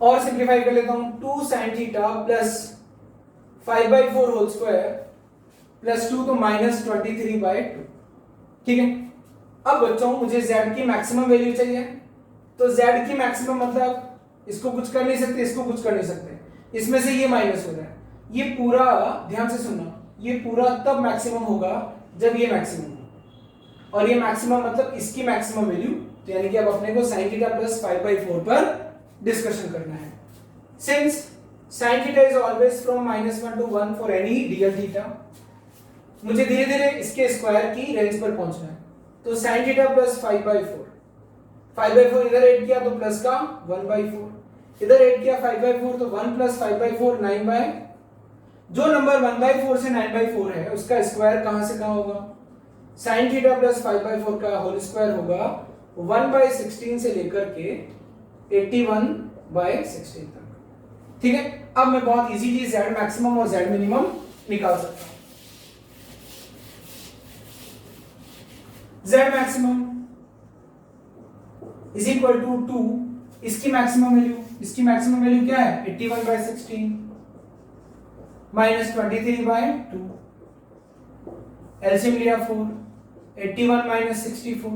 और सिंप्लीफाई कर लेता हूं. 2 sin theta plus 5/4 whole square plus 2 तो माइनस 23/2. ठीक है. अब बच्चों मुझे z की मैक्सिमम वैल्यू चाहिए. तो z की मैक्सिमम मतलब इसको कुछ कर नहीं सकते, इसको कुछ कर नहीं सकते, इसमें से ये माइनस हो रहा है. ये पूरा ध्यान से सुनना, ये पूरा तब मैक्सिमम होगा जब ये मैक्सिमम हो. और ये मैक्सिमम मतलब इसकी मैक्सिमम वैल्यू. तो यानी कि अब अपने को sin थीटा प्लस 5/4 पर डिस्कशन करना है. Since sin theta is always from -1 to 1 for any real theta, मुझे धीरे धीरे इसके स्क्वायर की रेंज पर पहुंचना है. तो sin थीटा प्लस 5/4, 5/4 इधर ऐड किया तो प्लस का 1/4, इधर ऐड किया 5/4 तो 1 प्लस 5/4 9/. जो नंबर 1/4 से 9/4 है उसका स्क्वायर कहां से कहां होगा. sin थीटा प्लस 5/4 का होल स्क्वायर होगा 1/16 से लेकर के 81/16 तक. ठीक है. अब मैं बहुत इजीली z मैक्सिमम और z मिनिमम निकाल सकता हूं. z maximum is equal to 2, इसकी मैक्सिमम वैल्यू, इसकी मैक्सिमम वैल्यू क्या है 81/16 माइनस 23/2. एलसीएम लिया 4, 81 माइनस 64,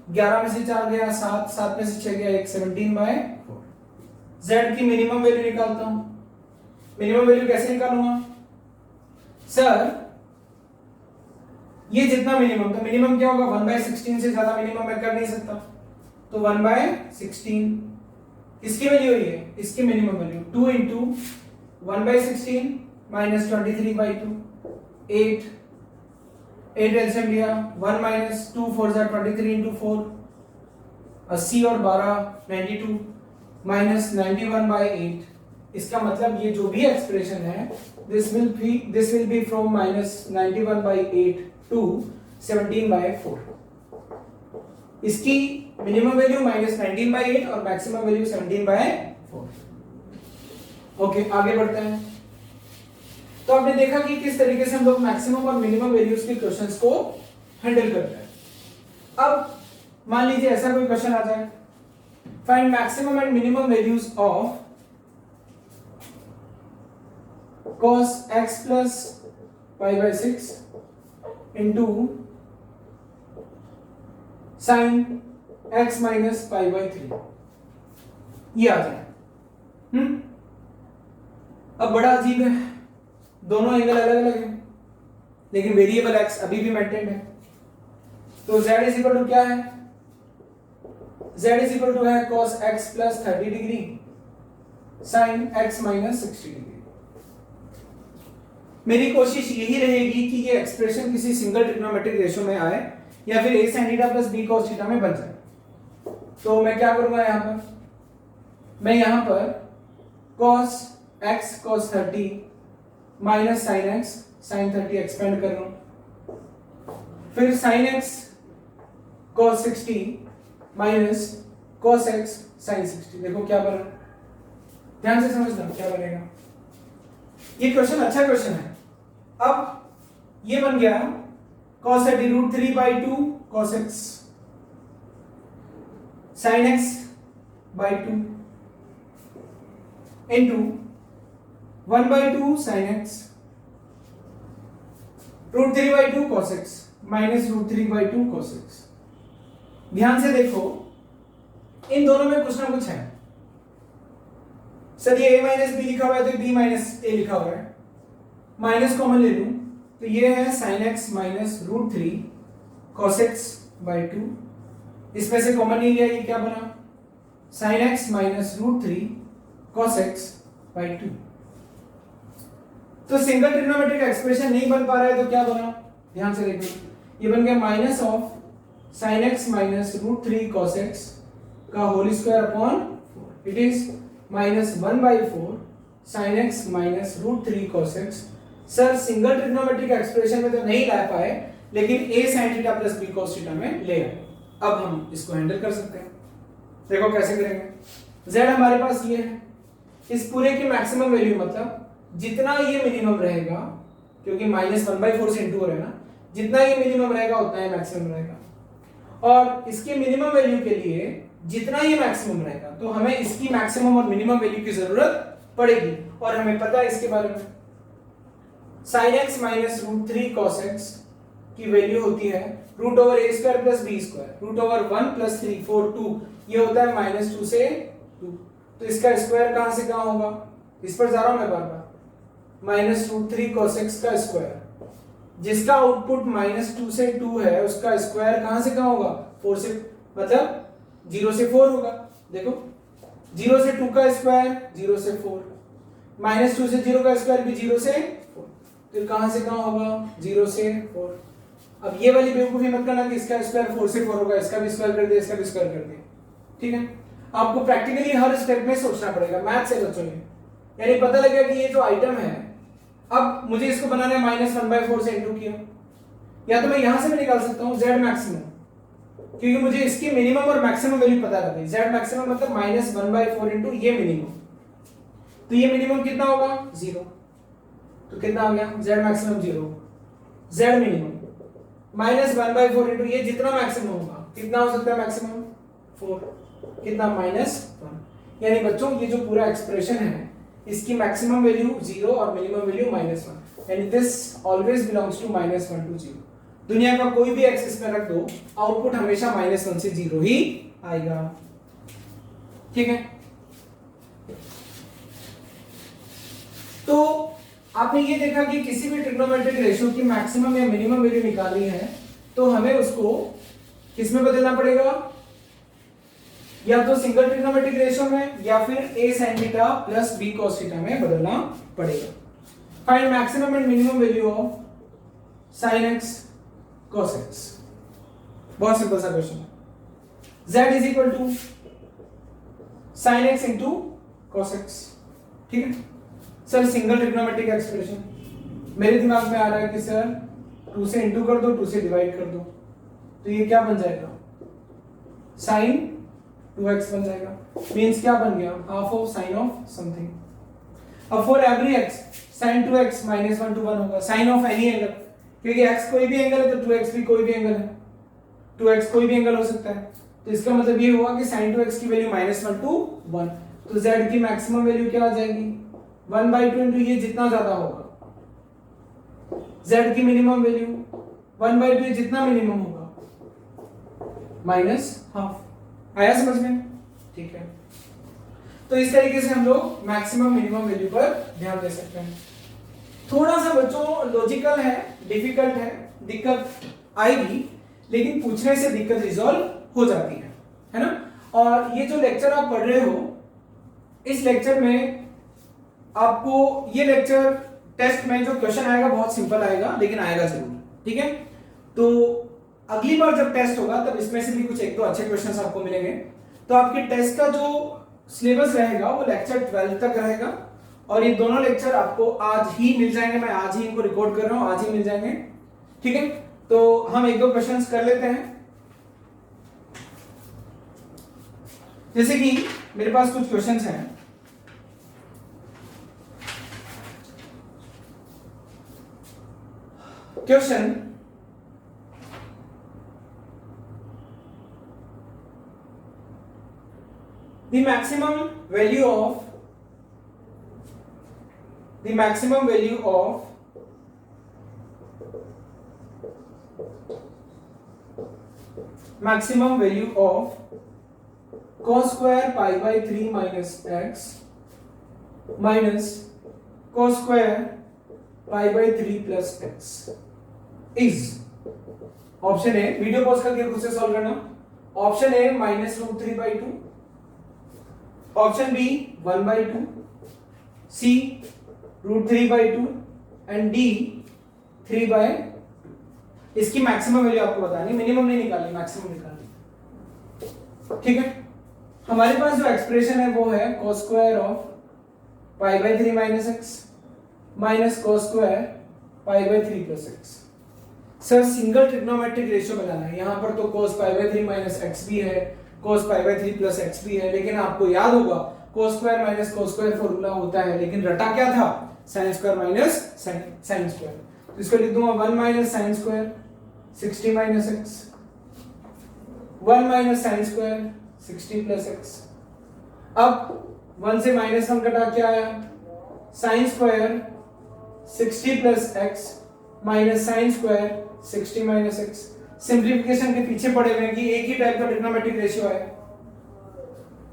11 में से 4 गया 7, 7 में से 6 गया 1, 17/4. z की मिनिमम वैल्यू निकालता हूं. मिनिमम वैल्यू कैसे निकालूंगा सर. ये जितना मिनिमम, तो मिनिमम क्या होगा 1/16 से ज्यादा मिनिमम मैं कर नहीं सकता. तो 1/16 इसकी वैल्यू है, इसकी minimum value 2 into 1/16 minus 23/2, 8 LCM लिया 1 माइनस 2 4 जा 23 इंटू 4 80 और 12 92 माइनस 91/8. इसका मतलब ये जो भी एक्सप्रेशन है this will be from minus 91/8 to 17/4. इसकी मिनिमम वैल्यू माइनस 19/8 और मैक्सिमम वैल्यू 17/4. ओके आगे बढ़ते हैं. तो आपने देखा कि किस तरीके से हम लोग मैक्सिमम और मिनिमम वैल्यूज के क्वेश्चंस को हैंडल करते हैं. अब मान लीजिए ऐसा कोई क्वेश्चन आ जाए, find maximum and minimum values of cos x plus pi/6 into sin x minus pi/3. ये आ जाए. अब बड़ा अजीब है, दोनों एंगल अलग अलग है लेकिन वेरिएबल x अभी भी मेंटेन्ड है. तो z इज इक्वल टू क्या है, z इज इक्वल टू है cos x plus 30 degree sin x minus 60 degree. मेरी कोशिश यही रहेगी कि ये एक्सप्रेशन किसी सिंगल ट्रिग्नोमेट्रिक रेशियो में आए या फिर a sin theta plus b cos theta में बन जाए. तो मैं क्या करूंगा यहां पर, मैं यहां पर cos x cos 30 minus sin x sin 30 expand कर रहा हूं, फिर sin x cos 60 minus cos x sin 60. देखो क्या बना, ध्यान से समझना क्या बनेगा. ये क्वेश्चन अच्छा क्वेश्चन है. अब ये बन गया cos 30 √3/2 cos x sin x by 2 into 1 by 2 sin x root 3 by 2 cos x minus root 3 by 2 cos x। ध्यान से देखो इन दोनों में कुछ ना कुछ है। सर ये a माइनस बी लिखा हुआ है तो b माइनस ए लिखा हुआ है, माइनस कॉमन ले लूं तो ये है sin x minus root 3 cos x by 2। इसमें से कॉमन नहीं लिया, ये क्या बना sin x minus root 3 cos x by 2। तो सिंगल ट्रिग्नोमेट्रिक एक्सप्रेशन नहीं बन पा रहा है तो क्या बना, ध्यान से देखो, ये बन गया minus of sin x minus root 3 cos x का whole square upon 4। It is minus 1 by 4 sin x minus root 3 cos x। Sir single trigonometric expression में तो नहीं ला पाए लेकिन a sin theta plus b cos theta में ले आए। अब हम इसको हैंडल कर सकते हैं। देखो कैसे करेंगे। z हमारे पास ये है, इस पूरे की मैक्सिमम वैल्यू मतलब जितना ये मिनिमम रहेगा, क्योंकि माइनस 1 by 4 से इंटू हो रहा है ना, जितना ये मिनिमम रहेगा उतना ही मैक्सिमम रहेगा। और इसके मिनिमम वैल्यू के लिए जितना ये मैक्सिमम रहेगा तो हमें इसकी मैक्सिमम और मिनिमम वैल्यू की जरूरत पड़ेगी। और हमें पता है इसके बारे में sin x minus root 3 cos x की वैल्यू होती है root over a square plus b square, root over 1 plus 3 4 2, ये होता है माइनस 2 से 2। तो इसका स्क्वायर कहां से कहां होगा, इस पर जा रहा हूं मैं बार बार, माइनस रूट 3 cos x का स्क्वायर, जिसका आउटपुट माइनस 2 से 2 है उसका स्क्वायर कहां से कहां होगा, 4 से, मतलब 0 से 4 होगा। देखो 0 से 2 का स्क्वायर 0 से 4, माइनस 2 से 0 का स्क्वायर भी 0 से 4, तो कहां से कहां होगा, 0 से 4। अब ये वाली बेवकूफी मत करना कि इसका स्क्वायर 4 से 4 होगा, इसका भी स्क्वायर कर दिया, इसका भी स्क्वायर कर दिया, ठीक है। आपको प्रैक्टिकली हर स्टेप में सोचना पड़ेगा, मैथ से बच्चों ने, यानी पता लगेगा कि ये जो आइटम है, अब मुझे इसको बनाना है माइनस 1 by 4 से इंटू किया, या तो मैं यहां से भी निकाल सकता हूं z मैक्सिमम, क्योंकि मुझे इसकी मिनिमम और मैक्सिमम वैल्यू पता लग गई। z मैक्सिमम मतलब माइनस 1 by 4 इंटू ये मिनिमम, तो ये मिनिमम कितना होगा 0, तो कितना आ गया z maximum 0, z minimum minus 1 by 4 into ये जितना मैक्सिमम होगा, कितना हो सकता है मैक्सिमम 4, कितना माइनस 1। यानी बच्चों ये जो पूरा एक्सप्रेशन है इसकी मैक्सिमम वैल्यू 0 और मिनिमम वैल्यू माइनस 1, यानी this always belongs to minus 1 to 0। दुनिया का कोई भी एक्स इसमें रख दो, आउटपुट हमेशा माइनस 1 से 0 ही आएगा, ठीक है। तो आपने ये देखा कि किसी भी ट्रिग्नोमेट्रिक रेशियो की मैक्सिमम या मिनिमम वैल्यू निकालनी है तो हमें उसको किस में बदलना पड़ेगा, या तो सिंगल ट्रिग्नोमेट्रिक रेशियो में या फिर a sin theta plus b cos theta में बदलना पड़ेगा। Find maximum and minimum value of sin x cos x। बहुत सिंपल सा क्वेश्चन है। z is equal to sin x into cos x, ठीक है। सर सिंगल ट्रिग्नोमेट्रिक एक्सप्रेशन, मेरे दिमाग में आ रहा है कि सर 2 से इंटू कर दो, 2 से डिवाइड कर दो, तो ये क्या बन जाएगा sin 2x बन जाएगा, मींस क्या बन गया half of sin of something. अब for every x sin 2x minus 1 to 1 होगा, sin ऑफ एनी एंगल, क्योंकि x कोई भी एंगल है तो 2x भी कोई भी एंगल है, 2x कोई भी एंगल हो सकता है, तो इसका मतलब ये हुआ कि sin 2x की वैल्यू माइनस 1 to 1, तो z की मैक्सिमम वैल्यू क्या आ जाएगी 1 by 2 इंटू ये जितना ज्यादा होगा, z की मिनिमम वैल्यू 1 by 2 ये जितना मिनिमम होगा माइनस हाफ। आया समझ में, ठीक है। तो इस तरीके से हम लोग मैक्सिमम मिनिमम वैल्यू पर ध्यान दे सकते हैं। थोड़ा सा बच्चों लॉजिकल है, डिफिकल्ट है, दिक्कत आएगी, लेकिन पूछने से दिक्कत रिजॉल्व हो जाती है ना। और ये जो लेक्चर आप पढ़ रहे हो, इस लेक्चर में आपको ये लेक्चर टेस्ट में जो क्वेश्चन आएगा बहुत सिंपल आएगा, लेकिन आएगा जरूर, ठीक है। तो अगली बार जब टेस्ट होगा तब इसमें से भी कुछ एक दो अच्छे क्वेश्चंस आपको मिलेंगे। तो आपके टेस्ट का जो सिलेबस रहेगा वो लेक्चर 12 तक रहेगा, और ये दोनों लेक्चर आपको आज ही मिल जाएंगे, मैं आज ही इनको रिकॉर्ड कर रहा हूं, आज ही मिल जाएंगे, ठीक है। तो हम एक दो क्वेश्चंस कर लेते हैं। जैसे कि मेरे पास कुछ क्वेश्चंस हैं, question The the maximum value of cos square pi by 3 minus x minus cos square pi by 3 plus x is option A, video pause करके खुद से सॉल्व करना, option A -√3/2, option B 1/2, C √3/2 and D 3/2। इसकी मैक्सिमम वैल्यू आपको बतानी, मिनिमम नहीं निकालनी, मैक्सिमम निकालनी। ठीक है, हमारे पास जो एक्सप्रेशन है वो है cos square of pi by 3 minus x minus cos square pi by 3 plus x। Sir single trigonometric ratio बनाना है, यहाँ पर तो cos pi by 3 minus x भी है, cos pi by 3 plus x भी है, लेकिन आपको याद होगा cos square minus cos square formula होता है, लेकिन रटा क्या था, sin square minus sin square. तो इसको लिख दूंगा 1 minus sin square 60 minus x, 1 minus sin square 60 plus x। अब 1 से -1 कटा क्या आया, sin square 60 plus x minus sin square 60 minus x। Simplification के पीछे पड़े हुए हैं कि एक ही टाइप का ट्रिग्नोमेट्रिक रेशियो है,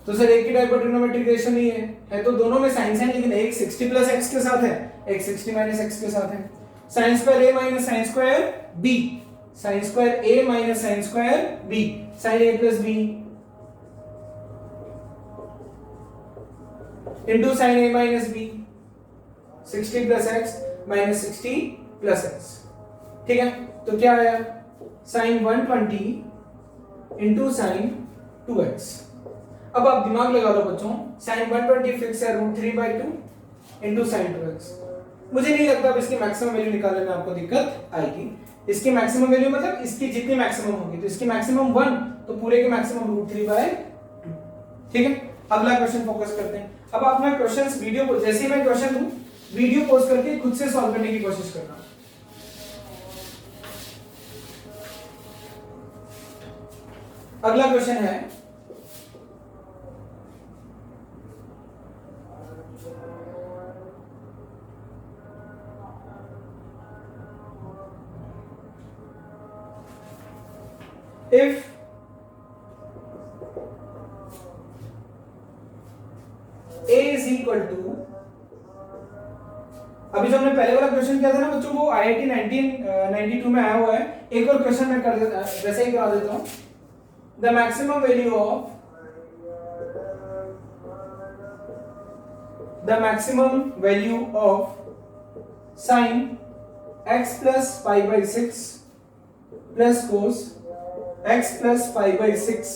तो सर एक ही टाइप का ट्रिग्नोमेट्रिक रेशियो नहीं है तो दोनों में साइन साइन, लेकिन एक 60 plus x के साथ है, एक 60 minus x के साथ है। sin square a minus sin square b, sin square a minus sin square b, sin a plus b into sin a minus b, 60 plus x minus 60 plus x। ठीक है, तो क्या आया, sin 120 into sin 2x। अब आप दिमाग लगा लो बच्चों, sin 120 फिक्स है √3/2 into sin 2x। मुझे नहीं लगता अब इसकी मैक्सिमम वैल्यू निकालने में आपको दिक्कत आएगी। इसकी मैक्सिमम वैल्यू मतलब इसकी जितनी मैक्सिमम होगी, तो इसकी मैक्सिमम 1, तो पूरे के मैक्सिमम √3/2। ठीक है, अगला क्वेश्चन फोकस करते हैं। अब आप ना क्वेश्चंस वीडियो को, जैसे ही मैं क्वेश्चन दूं वीडियो पॉज करके खुद से सॉल्व करने की कोशिश करना। अगला क्वेश्चन है if a is equal to, अभी जो हमने पहले वाला क्वेश्चन किया था ना बच्चों, वो IIT 1992 में आया हुआ है। एक और क्वेश्चन मैं कर देता, वैसे ही करा देता हूं। The maximum value of sin x plus pi by 6 plus cos x plus pi by 6,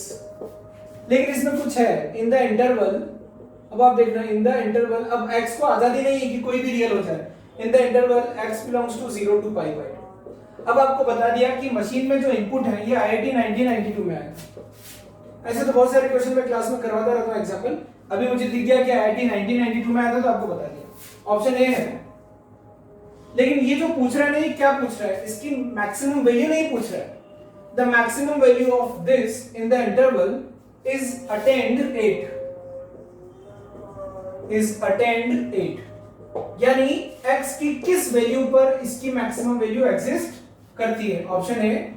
लेकिन इसमें कुछ है इन द इंटरवल। अब आप देखना इन द इंटरवल, अब x को आजादी नहीं है कि कोई भी रियल हो जाए, in the interval x belongs to 0 to pi by 2। अब आपको बता दिया कि मशीन में जो इनपुट है ये IIT 1992 में आया। ऐसे तो बहुत सारे क्वेश्चन मैं क्लास में करवाता रहता हूं एग्जांपल, अभी मुझे दिख गया कि IIT 1992 में आया था तो आपको बता दिया। ऑप्शन ए है, लेकिन ये जो पूछ रहा है नहीं, क्या पूछ रहा है, इसकी मैक्सिमम वैल्यू नहीं पूछ रहा है। The maximum value of this in the interval is attend 8, यानी x की किस वैल्यू पर इसकी मैक्सिमम वैल्यू एग्जिस्ट करती है। Option A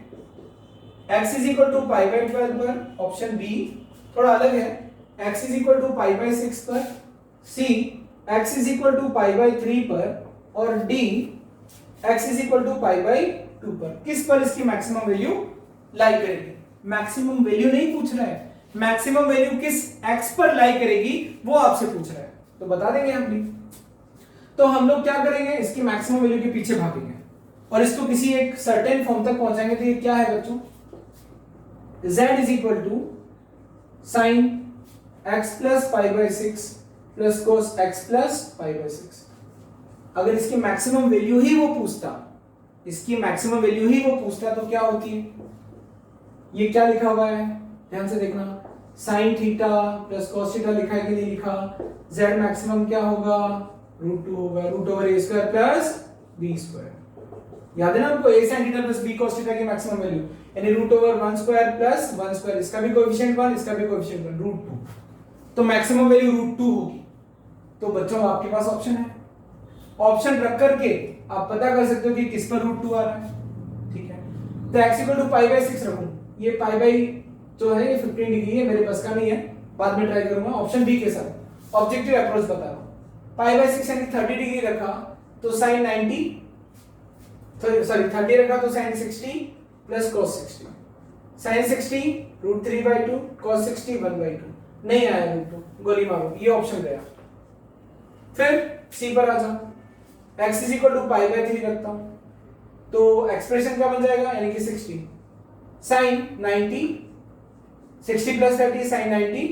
x is equal to pi by 12 पर, ऑप्शन बी थोड़ा अलग है, x is equal to pi by 6 पर, C x is equal to pi by 3 पर, और D x is equal to pi by 2 पर। किस पर इसकी मैक्सिमम वैल्यू लाई करेगी। मैक्सिमम वैल्यू नहीं पूछ रहा है, मैक्सिमम वैल्यू किस x पर लाई करेगी वो आपसे पूछ रहा है, तो बता देंगे हम भी। तो हम लोग क्या करेंगे, इसकी मैक्सिमम वैल्यू के पीछे भागेंगे और इसको किसी एक सर्टेन फॉर्म तक पहुंचाएंगे। तो ये क्या है बच्चों, z is equal to sine x plus pi by 6 plus cos x plus pi by 6। अगर इसकी मैक्सिमम वैल्यू ही वो पूछता, इसकी मैक्सिमम वैल्यू ही वो पूछता तो क्या होती है, ये क्या लिखा हुआ है ध्यान से देखना, sine theta plus cos theta लिखा है कि नहीं लिखा, z मैक्सिमम क्या होगा, √2 होगा, √a square plus b square. याद है ना आपको, a sin theta plus b cos theta की मैक्सिमम वैल्यू, यानी √1 स्क्वायर प्लस 1 स्क्वायर, इसका भी कोएफिशिएंट 1, इसका भी कोएफिशिएंट 1, √2। तो मैक्सिमम वैल्यू √2 होगी। तो बच्चों आपके पास ऑप्शन है, ऑप्शन रख करके आप पता कर सकते हो कि किस पर √2 आ रहा है। ठीक है, तो x इक्वल टू π/6 रखूं, ये पाई बाई जो है ये 15 डिग्री है, मेरे पास का नहीं है, बाद में ट्राई करूंगा ऑप्शन बी के साथ। ऑब्जेक्टिव अप्रोच बता रहा हूं, π/6 यानी 30 डिग्री रखा तो sin 90, सॉरी 30 रखा तो sin 60 plus cos 60, sin 60 √3/2, cos 60 1/2, नहीं आया √2, गोली मारो, ये ऑप्शन गया। फिर सी पर आ जाओ, x इज इक्वल टू π/3 रखता हूं तो एक्सप्रेशन क्या बन जाएगा, यानी कि 60 sin 90, 60 plus 30 sin 90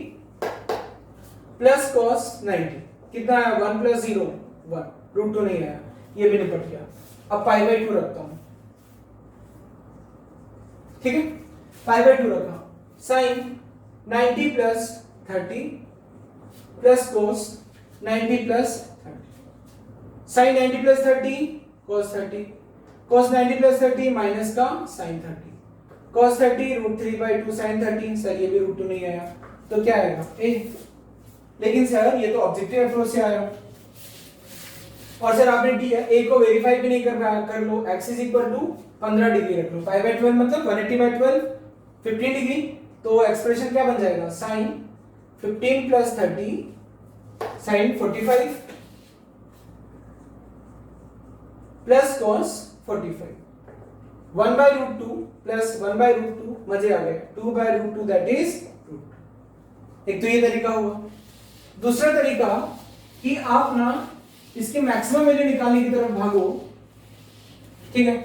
plus cos 90, कितना आया 1 प्लस 0 1, √2 नहीं आया, ये भी निपट गया। अब π/2 रखता हूं, ठीक है, π/2 रखा, sin 90 plus 30 plus cos 90 plus 30, sin 90 plus 30 cos 30, cos 90 plus 30 minus का sin 30, cos 30 √3/2 sin 30, सर ये भी √2 नहीं आया, तो क्या आएगा ए। लेकिन सर ये तो ऑब्जेक्टिव अप्रोच से आया, और सर आपने डी ए को वेरीफाई भी नहीं कर पाया, कर लो x is equal to 15 degree रख लो, π/12 मतलब 180/12 15 डिग्री, तो एक्सप्रेशन क्या बन जाएगा, sin 15 plus 30 sin 45 plus cos 45, 1/√2 plus 1/√2, मजे आ गए, 2/√2 दैट इज रूट। एक तो ये तरीका हुआ। दूसरा तरीका कि आप ना इसके मैक्सिमम वैल्यू निकालने की तरफ भागो, ठीक है,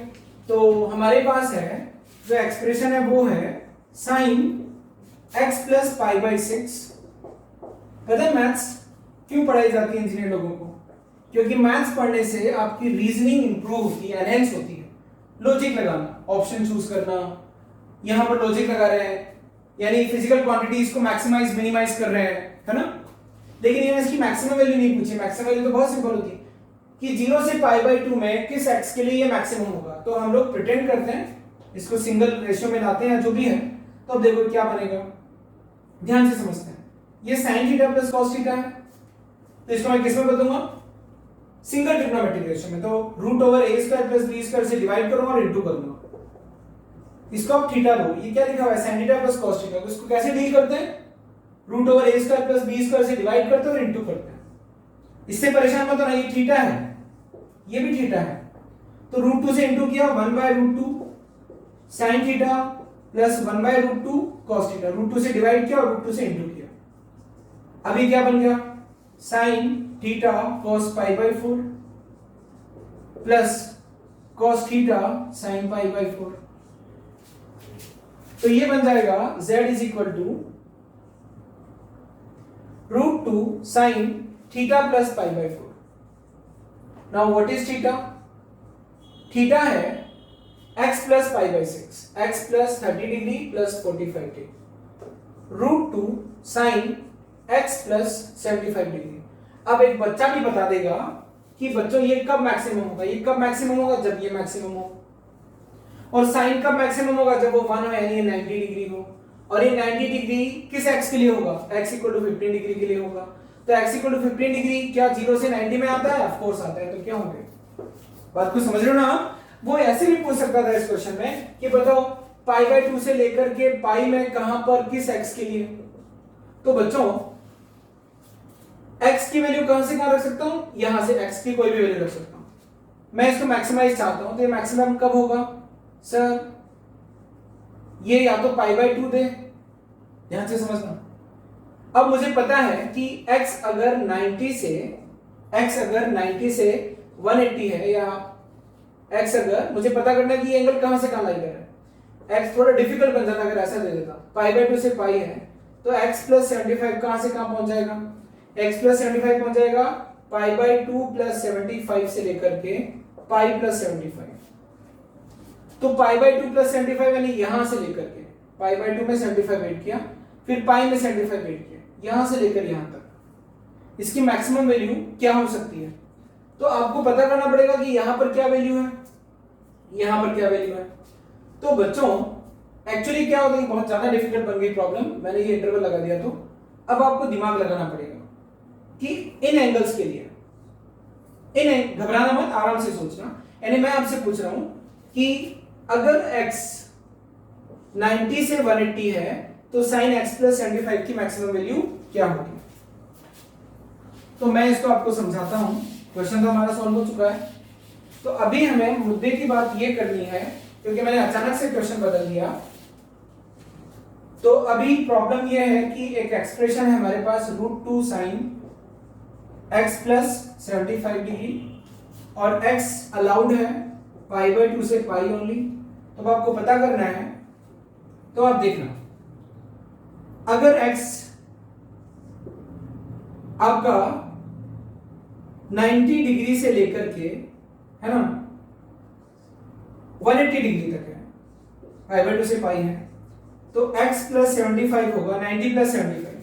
तो हमारे पास है जो एक्सप्रेशन है वो है sin x प्लस π/6। पता है मैथ्स क्यों पढ़ाई जाती है इंजीनियर लोगों को, क्योंकि मैथ्स पढ़ने से आपकी रीजनिंग इंप्रूव होती है, एनहेंस होती है। लॉजिक लगाना, ऑप्शन चूज करना, यहां पर लॉजिक लगा रहे हैं, यानी फिजिकल क्वांटिटीज को मैक्सिमाइज मिनिमाइज कर रहे हैं, है ना। लेकिन ये इसकी मैक्सिमम वैल्यू नहीं पूछी, मैक्सिमम वैल्यू तो बहुत सिंपल होती है कि 0 से π/2 में किस x के लिए ये मैक्सिमम होगा। तो हम लोग प्रिटेंड करते हैं, इसको सिंगल रेशियो में लाते हैं जो भी है, तो अब देखो क्या बनेगा, ध्यान से समझते हैं। ये sin theta plus cos theta है, तो इसको मैं किस में बदलूंगा, सिंगल ट्रिग्नोमेट्रिक रेशियो में, तो √a² प्लस b² से डिवाइड करूंगा और इंटू करूंगा। इसको आप थीटा लो, ये क्या लिखा हुआ है sin theta plus cos theta, तो इसको कैसे डील करते हैं, √a² प्लस b² से डिवाइड करते हैं और इंटू करते हैं। इससे परेशान मत होना, ये थीटा है, ये भी थीटा है, तो √2 से इंटू किया 1/√2 sin theta plus 1/√2 cos theta, √2 से डिवाइड किया और √2 से इंटू किया। अभी क्या बन गया, sin theta cos π/4 plus cos theta sin π/4, तो ये बन जाएगा z is equal to √2 sin theta plus π/4। Now what is theta, theta है x plus π/6, x plus 30 degree plus 45 degree, √2 sin x plus 75 degree. अब एक बच्चा भी बता देगा कि बच्चों ये कब मैक्सिमम होगा, ये कब मैक्सिमम होगा, जब ये मैक्सिमम हो, और साइन कब मैक्सिमम होगा, जब वो 1 हो यानी ये 90 डिग्री हो, और ये 90 डिग्री किस x के लिए होगा, x इक्वल टू 15 डिग्री के लिए होगा। तो x इक्वल टू 15 डिग्री क्या 0 से 90 में आता है, ऑफ कोर्स आता है, तो क्या होंगे, बात को समझ रहे हो ना। वो ऐसे भी पूछ सकता था इस क्वेश्चन में कि बताओ π/2 से लेकर के पाई में कहां पर किस x के लिए, तो बच्चों x की वैल्यू कहां से कहां रख सकता हूं, यहां से x की कोई भी वैल्यू रख सकता हूं। मैं इसको मैक्सिमाइज चाहता हूं, तो ये मैक्सिमम कब होगा सर, ये या तो π/2 दे, ध्यान से समझना। अब मुझे पता है कि x अगर 90 से 180 है, या x अगर मुझे पता करना है कि ये एंगल कहां से कहां लाई कर रहा है, x थोड़ा डिफिकल्ट बन जाता अगर ऐसा दे देता, π/2 से पाई है, तो x प्लस 75 कहां से कहां पहुंच जाएगा, x प्लस 75 पहुंच जाएगा π/2 प्लस 75 से लेकर के पाई प्लस 75, तो π/2 प्लस 75 यानी यहां से लेकर के π/2 में 75 ऐड किया, फिर पाई में 75 ऐड किया, यहां से लेकर यहां तक इसकी मैक्सिमम वैल्यू क्या हो सकती है। तो आपको पता करना पड़ेगा कि यहां पर क्या वैल्यू है, यहां पर क्या वैल्यू है। तो बच्चों एक्चुअली क्या होता है, बहुत ज्यादा डिफिकल्ट बन गई प्रॉब्लम, मैंने ये इंटरवल लगा दिया, तो अब आपको दिमाग लगाना पड़ेगा कि इन एंगल्स के लिए घबराना मत, आराम से सोचना। यानी मैं आपसे पूछ रहा हूं कि अगर x 90 से 180 है तो sin x प्लस 75 की मैक्सिमम वैल्यू क्या होगी। तो मैं इसको आपको समझाता हूं। क्वेश्चन तो हमारा सॉल्व हो चुका है। तो अभी हमें मुद्दे की बात ये करनी है, क्योंकि मैंने अचानक से क्वेश्चन बदल दिया। तो अभी प्रॉब्लम ये है कि एक एक्सप्रेशन है हमारे पास √2 sin x प्लस 75 डिग्री और x अलाउड है π/2 से π ओनली। तो अब आपको पता करना है, तो आप देखना, अगर x आपका 90 डिग्री से लेकर के, है ना, 180 डिग्री तक है, π/2 से π है, तो x प्लस 75 होगा 90 प्लस 75।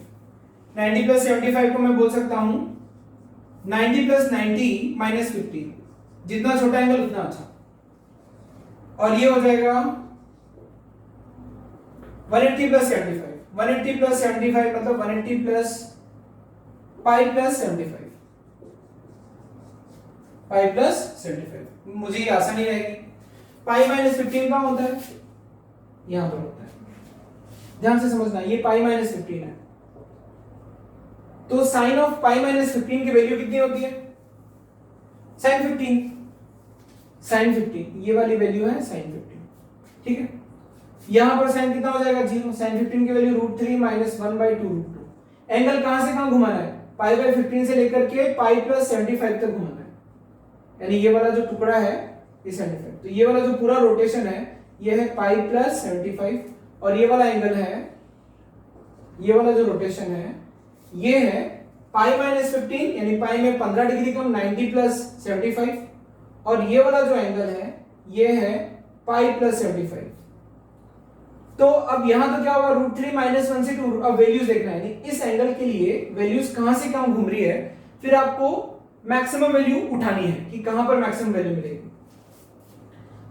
90 प्लस 75 को मैं बोल सकता हूं 90 प्लस 90 माइनस 50, जितना छोटा एंगल उतना अच्छा। और ये हो जाएगा 180 प्लस 75। 180 प्लस 75 मतलब 180 plus pi plus 75, pi plus 75। मुझे ये आसानी रहेगी। पाई माइनस 15 कहां होता है? यहां पर होता है, ध्यान से समझना। ये पाई माइनस 15 है, तो साइन ऑफ पाई माइनस 15 की वैल्यू कितनी होती है? साइन 15। साइन 15 ये वाली वैल्यू है साइन 15, ठीक है। यहां पर साइन कितना हो जाएगा? 0। साइन 15 की वैल्यू √3 माइनस 1/2 √2। एंगल कहां से कहां घुमाना है? पाई बाय 15 से लेकर के पाई प्लस 75 तक घुमाना है। यानी ये वाला जो टुकड़ा है ये 75, तो ये वाला जो पूरा रोटेशन है ये है पाई प्लस 75, और ये वाला एंगल है, ये वाला जो रोटेशन है ये है पाई माइनस 15, यानी पाई में 15 डिग्री कम 90 प्लस 75, और ये वाला जो एंगल है ये है पाई प्लस 75। तो अब यहां तो क्या होगा? √3 माइनस 1 से 2। अब वैल्यूज देखना है, इस एंगल के लिए वैल्यूज कहां से कहां घूम रही है, फिर आपको मैक्सिमम वैल्यू उठानी है कि कहां पर मैक्सिमम वैल्यू मिलेगी।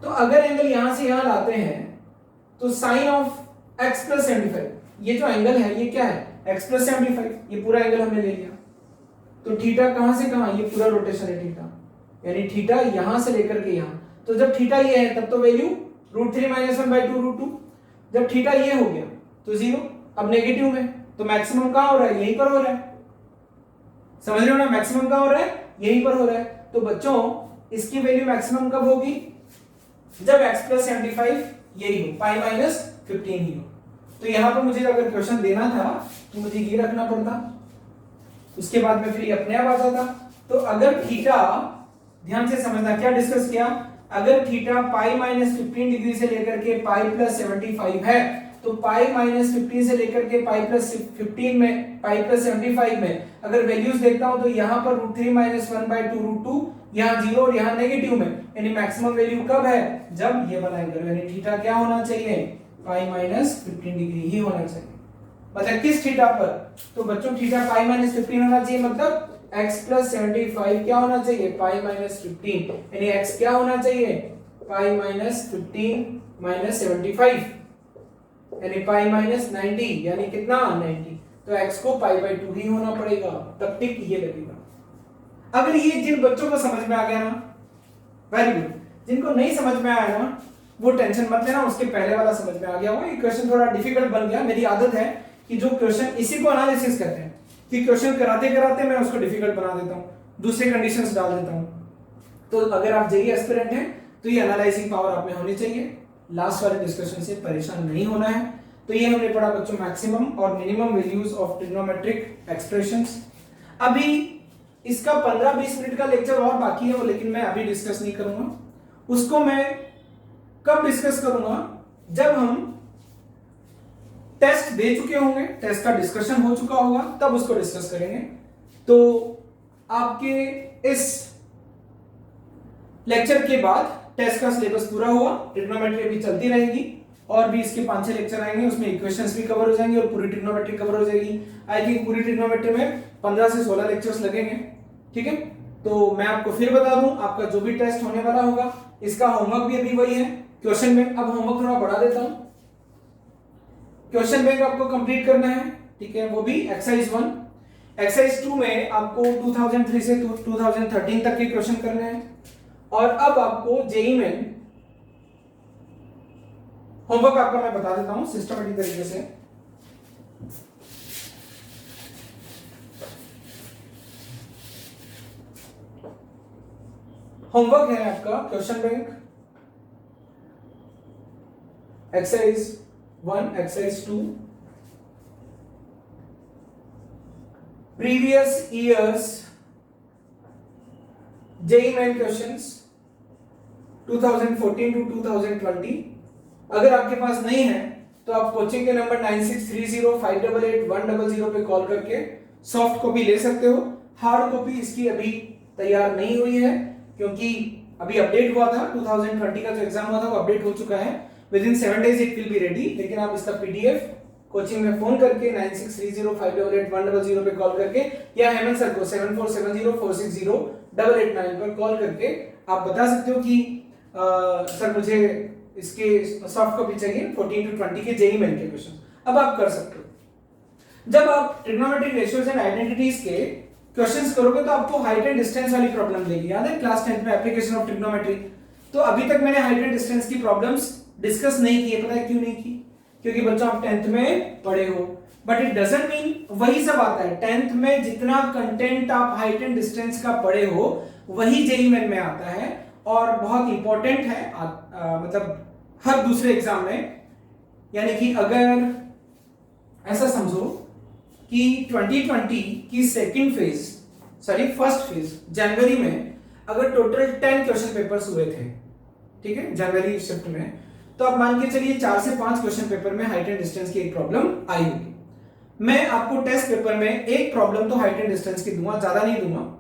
तो अगर एंगल यहां से यहां लाते हैं तो साइन ऑफ x प्लस 75, ये जो एंगल है ये क्या है? x plus 75। ये पूरा एंगल हमने ले लिया, तो थीटा कहां से कहां? ये पूरा रोटेशन है थीटा, यानी थीटा यहां से लेकर के यहां। तो जब थीटा ये है तब तो वैल्यू √3 माइनस 1/2 √2। जब थीटा ये हो गया तो 0। अब नेगेटिव में तो मैक्सिमम कहां हो रहा है? यहीं पर हो रहा है। समझ रहे हो ना? मैक्सिमम कहां हो रहा है? यहीं पर हो रहा है। तो बच्चों इसकी वैल्यू मैक्सिमम कब होगी? जब x प्लस 75 यही हो, पाई माइनस 15 ही हो। तो यहां पर मुझे अगर क्वेश्चन देना था तो मुझे ये रखना पड़ता, उसके बाद में फिर अपने आप आ जाता। तो अगर थीटा, ध्यान से समझना क्या डिस्कस किया, अगर थीटा पाई माइनस 15 डिग्री से लेकर के पाई प्लस 75 है, तो पाई माइनस 15 से लेकर के पाई प्लस 15 में, पाई प्लस 75 में अगर वैल्यूज देखता हूं तो यहां पर √3 माइनस 1/2 √2, यहां 0 और यहां नेगेटिव में, यानी मैक्सिमम वैल्यू कब है? जब ये वाला एंगल, यानी थीटा क्या होना चाहिए? पाई माइनस 15 डिग्री ही होना चाहिए। मतलब किस थीटा पर? तो बच्चों थीटा पाई माइनस 15 होना चाहिए, मतलब x प्लस 75 क्या होना चाहिए? पाई माइनस 15, यानी x क्या होना चाहिए? पाई माइनस 15 माइनस 75, यानी पाई माइनस 90, यानी कितना? 90। तो x को π/2 ही होना पड़ेगा, तब टिक ये लगेगा। अगर ये जिन बच्चों को समझ में आ गया ना, वेरी गुड। जिनको नहीं समझ में आया ना वो टेंशन मत लेना, उसके पहले वाला समझ में आ गया होगा। ये क्वेश्चन थोड़ा डिफिकल्ट बन गया। मेरी आदत है कि जो क्वेश्चन, इसी को एनालिसिस करते हैं कि क्वेश्चन कराते कराते मैं उसको डिफिकल्ट बना देता हूं, दूसरे कंडीशंस डाल देता हूं। तो अगर आप जेईई एस्पिरेंट हैं तो ये एनालाइजिंग पावर आप में होनी चाहिए। लास्ट वाले डिस्कशन से परेशान नहीं होना है। तो ये हमने पढ़ा बच्चों मैक्सिमम और minimum values of trigonometric expressions. अभी इसका 15-20 मिनट का लेक्चर और बाकी है, लेकिन मैं अभी डिस्कस नहीं करूंगा। उसको मैं कब डिस्कस करूंगा? जब हम टेस्ट दे चुके होंगे, टेस्ट का डिस्कशन हो चुका होगा, तब उसको डिस्कस करेंगे। तो आपके इस लेक्चर के बाद टेस्ट का सिलेबस पूरा हुआ, ट्रिग्नोमेट्री अभी चलती रहेगी और भी इसके 5-6 लेक्चर आएंगे, उसमें इक्वेशंस भी कवर हो जाएंगे और पूरी ट्रिग्नोमेट्री कवर हो जाएगी। आई थिंक पूरी ट्रिग्नोमेट्री में 15 से 16 लेक्चर्स लगेंगे, ठीक है। तो मैं आपको फिर बता दूं, आपका जो भी टेस्ट होने वाला होगा इसका होमवर्क भी अभी वही है, क्वेश्चन बैंक। अब होमवर्क थोड़ा बढ़ा देता हूं। क्वेश्चन बैंक आपको कंप्लीट करना है ठीक है, वो भी एक्सरसाइज 1। एक्सरसाइज 2 में आपको 2003 से 2013 तक के क्वेश्चन करने हैं। और अब आपको जेईई में होमवर्क आपका मैं बता देता हूं सिस्टमेटिक तरीके से। होमवर्क है आपका question bank, exercise 1, exercise 2, previous years JEE Main questions 2014 to 2020। अगर आपके पास नहीं है तो आप कोचिंग के नंबर 9630588100 पे कॉल करके सॉफ्ट कॉपी ले सकते हो। हार्ड कॉपी इसकी अभी तैयार नहीं हुई है क्योंकि अभी अपडेट हुआ था, 2020 का जो एग्जाम हुआ था वो अपडेट हो चुका है। With in 7 days it will be ready. लेकिन आप इसका पीडीएफ कोचिंग में फोन करके 9630588100 पे कॉल करके या हेमंत सर को 7470460889 पर कॉल करके आप बता सकते हो कि सर मुझे इसके सॉफ्ट कॉपी चाहिए 14 टू 20 के जेईई मेन के क्वेश्चन। अब आप कर सकते हो। जब आप ट्रिग्नोमेट्रिक रेशियोज एंड आइडेंटिटीज के क्वेश्चंस करोगे तो आपको हाइट एंड डिस्टेंस वाली प्रॉब्लम देगी। याद है क्लास 10th में एप्लीकेशन ऑफ ट्रिग्नोमेट्री। तो अभी तक मैंने हाइट एंड डिस्टेंस की प्रॉब्लम्स डिस्कस नहीं की है। पता है क्यों नहीं की? क्योंकि बच्चों आप 10th में पढ़े हो। बट इट डजंट मीन वही सब आता है। 10th में जितना कंटेंट आप हाइट एंड डिस्टेंस का पढ़े हो वही जेईई मेन में आता है और बहुत इंपॉर्टेंट है मतलब हर दूसरे एग्जाम में। यानी कि अगर ऐसा समझो कि 2020 की फर्स्ट फेज जनवरी में अगर टोटल 10 क्वेश्चन पेपर्स हुए थे, ठीक है, जनवरी शिफ्ट में, तो आप मान के चलिए 4 से 5 क्वेश्चन पेपर में हाइट एंड डिस्टेंस की एक प्रॉब्लम आई होगी। मैं आपको टेस्ट पेपर में एक प्रॉब्लम तो हाइट एंड डिस्टेंस की दूंगा, ज्यादा नहीं दूंगा,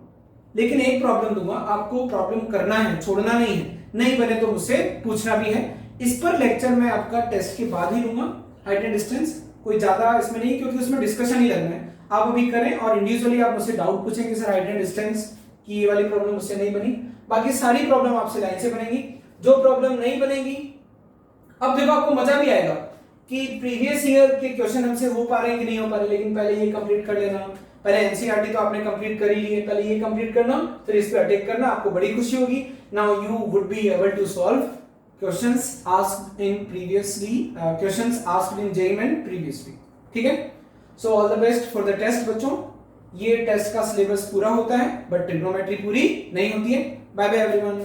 लेकिन एक प्रॉब्लम दूंगा। आपको प्रॉब्लम करना है, छोड़ना नहीं है। नहीं बने तो मुझसे पूछना भी है। इस पर लेक्चर मैं आपका टेस्ट के बाद ही लूंगा। हाइट एंड डिस्टेंस कोई ज्यादा इसमें नहीं, क्योंकि उसमें डिस्कशन ही लगना है। आप अभी करें और इंडिविजुअली आप मुझसे डाउट पूछें कि सर हाइट एंड डिस्टेंस की ये वाली प्रॉब्लम मुझसे नहीं बनी। बाकी सारी प्रॉब्लम आपसे लाइन से बनेगी। जो प्रॉब्लम नहीं बनेगी, अब देखो आपको मजा भी आएगा कि प्रीवियस ईयर के क्वेश्चन हमसे हो पा रहे हैं कि नहीं हो पा रहे, लेकिन पहले ये कंप्लीट कर लेना। पहले एनसीईआरटी तो आपने कंप्लीट कर ही ली है, पहले ये कंप्लीट करना, फिर इस पे अटैक करना, आपको बड़ी खुशी होगी। Now you would be able to solve questions asked in previously, questions asked in JEE Main previously. ठीक है, so all the best for the test बच्चों। ये टेस्ट का सिलेबस पूरा होता है बट ट्रिग्नोमेट्री पूरी नहीं होती है। Bye bye everyone.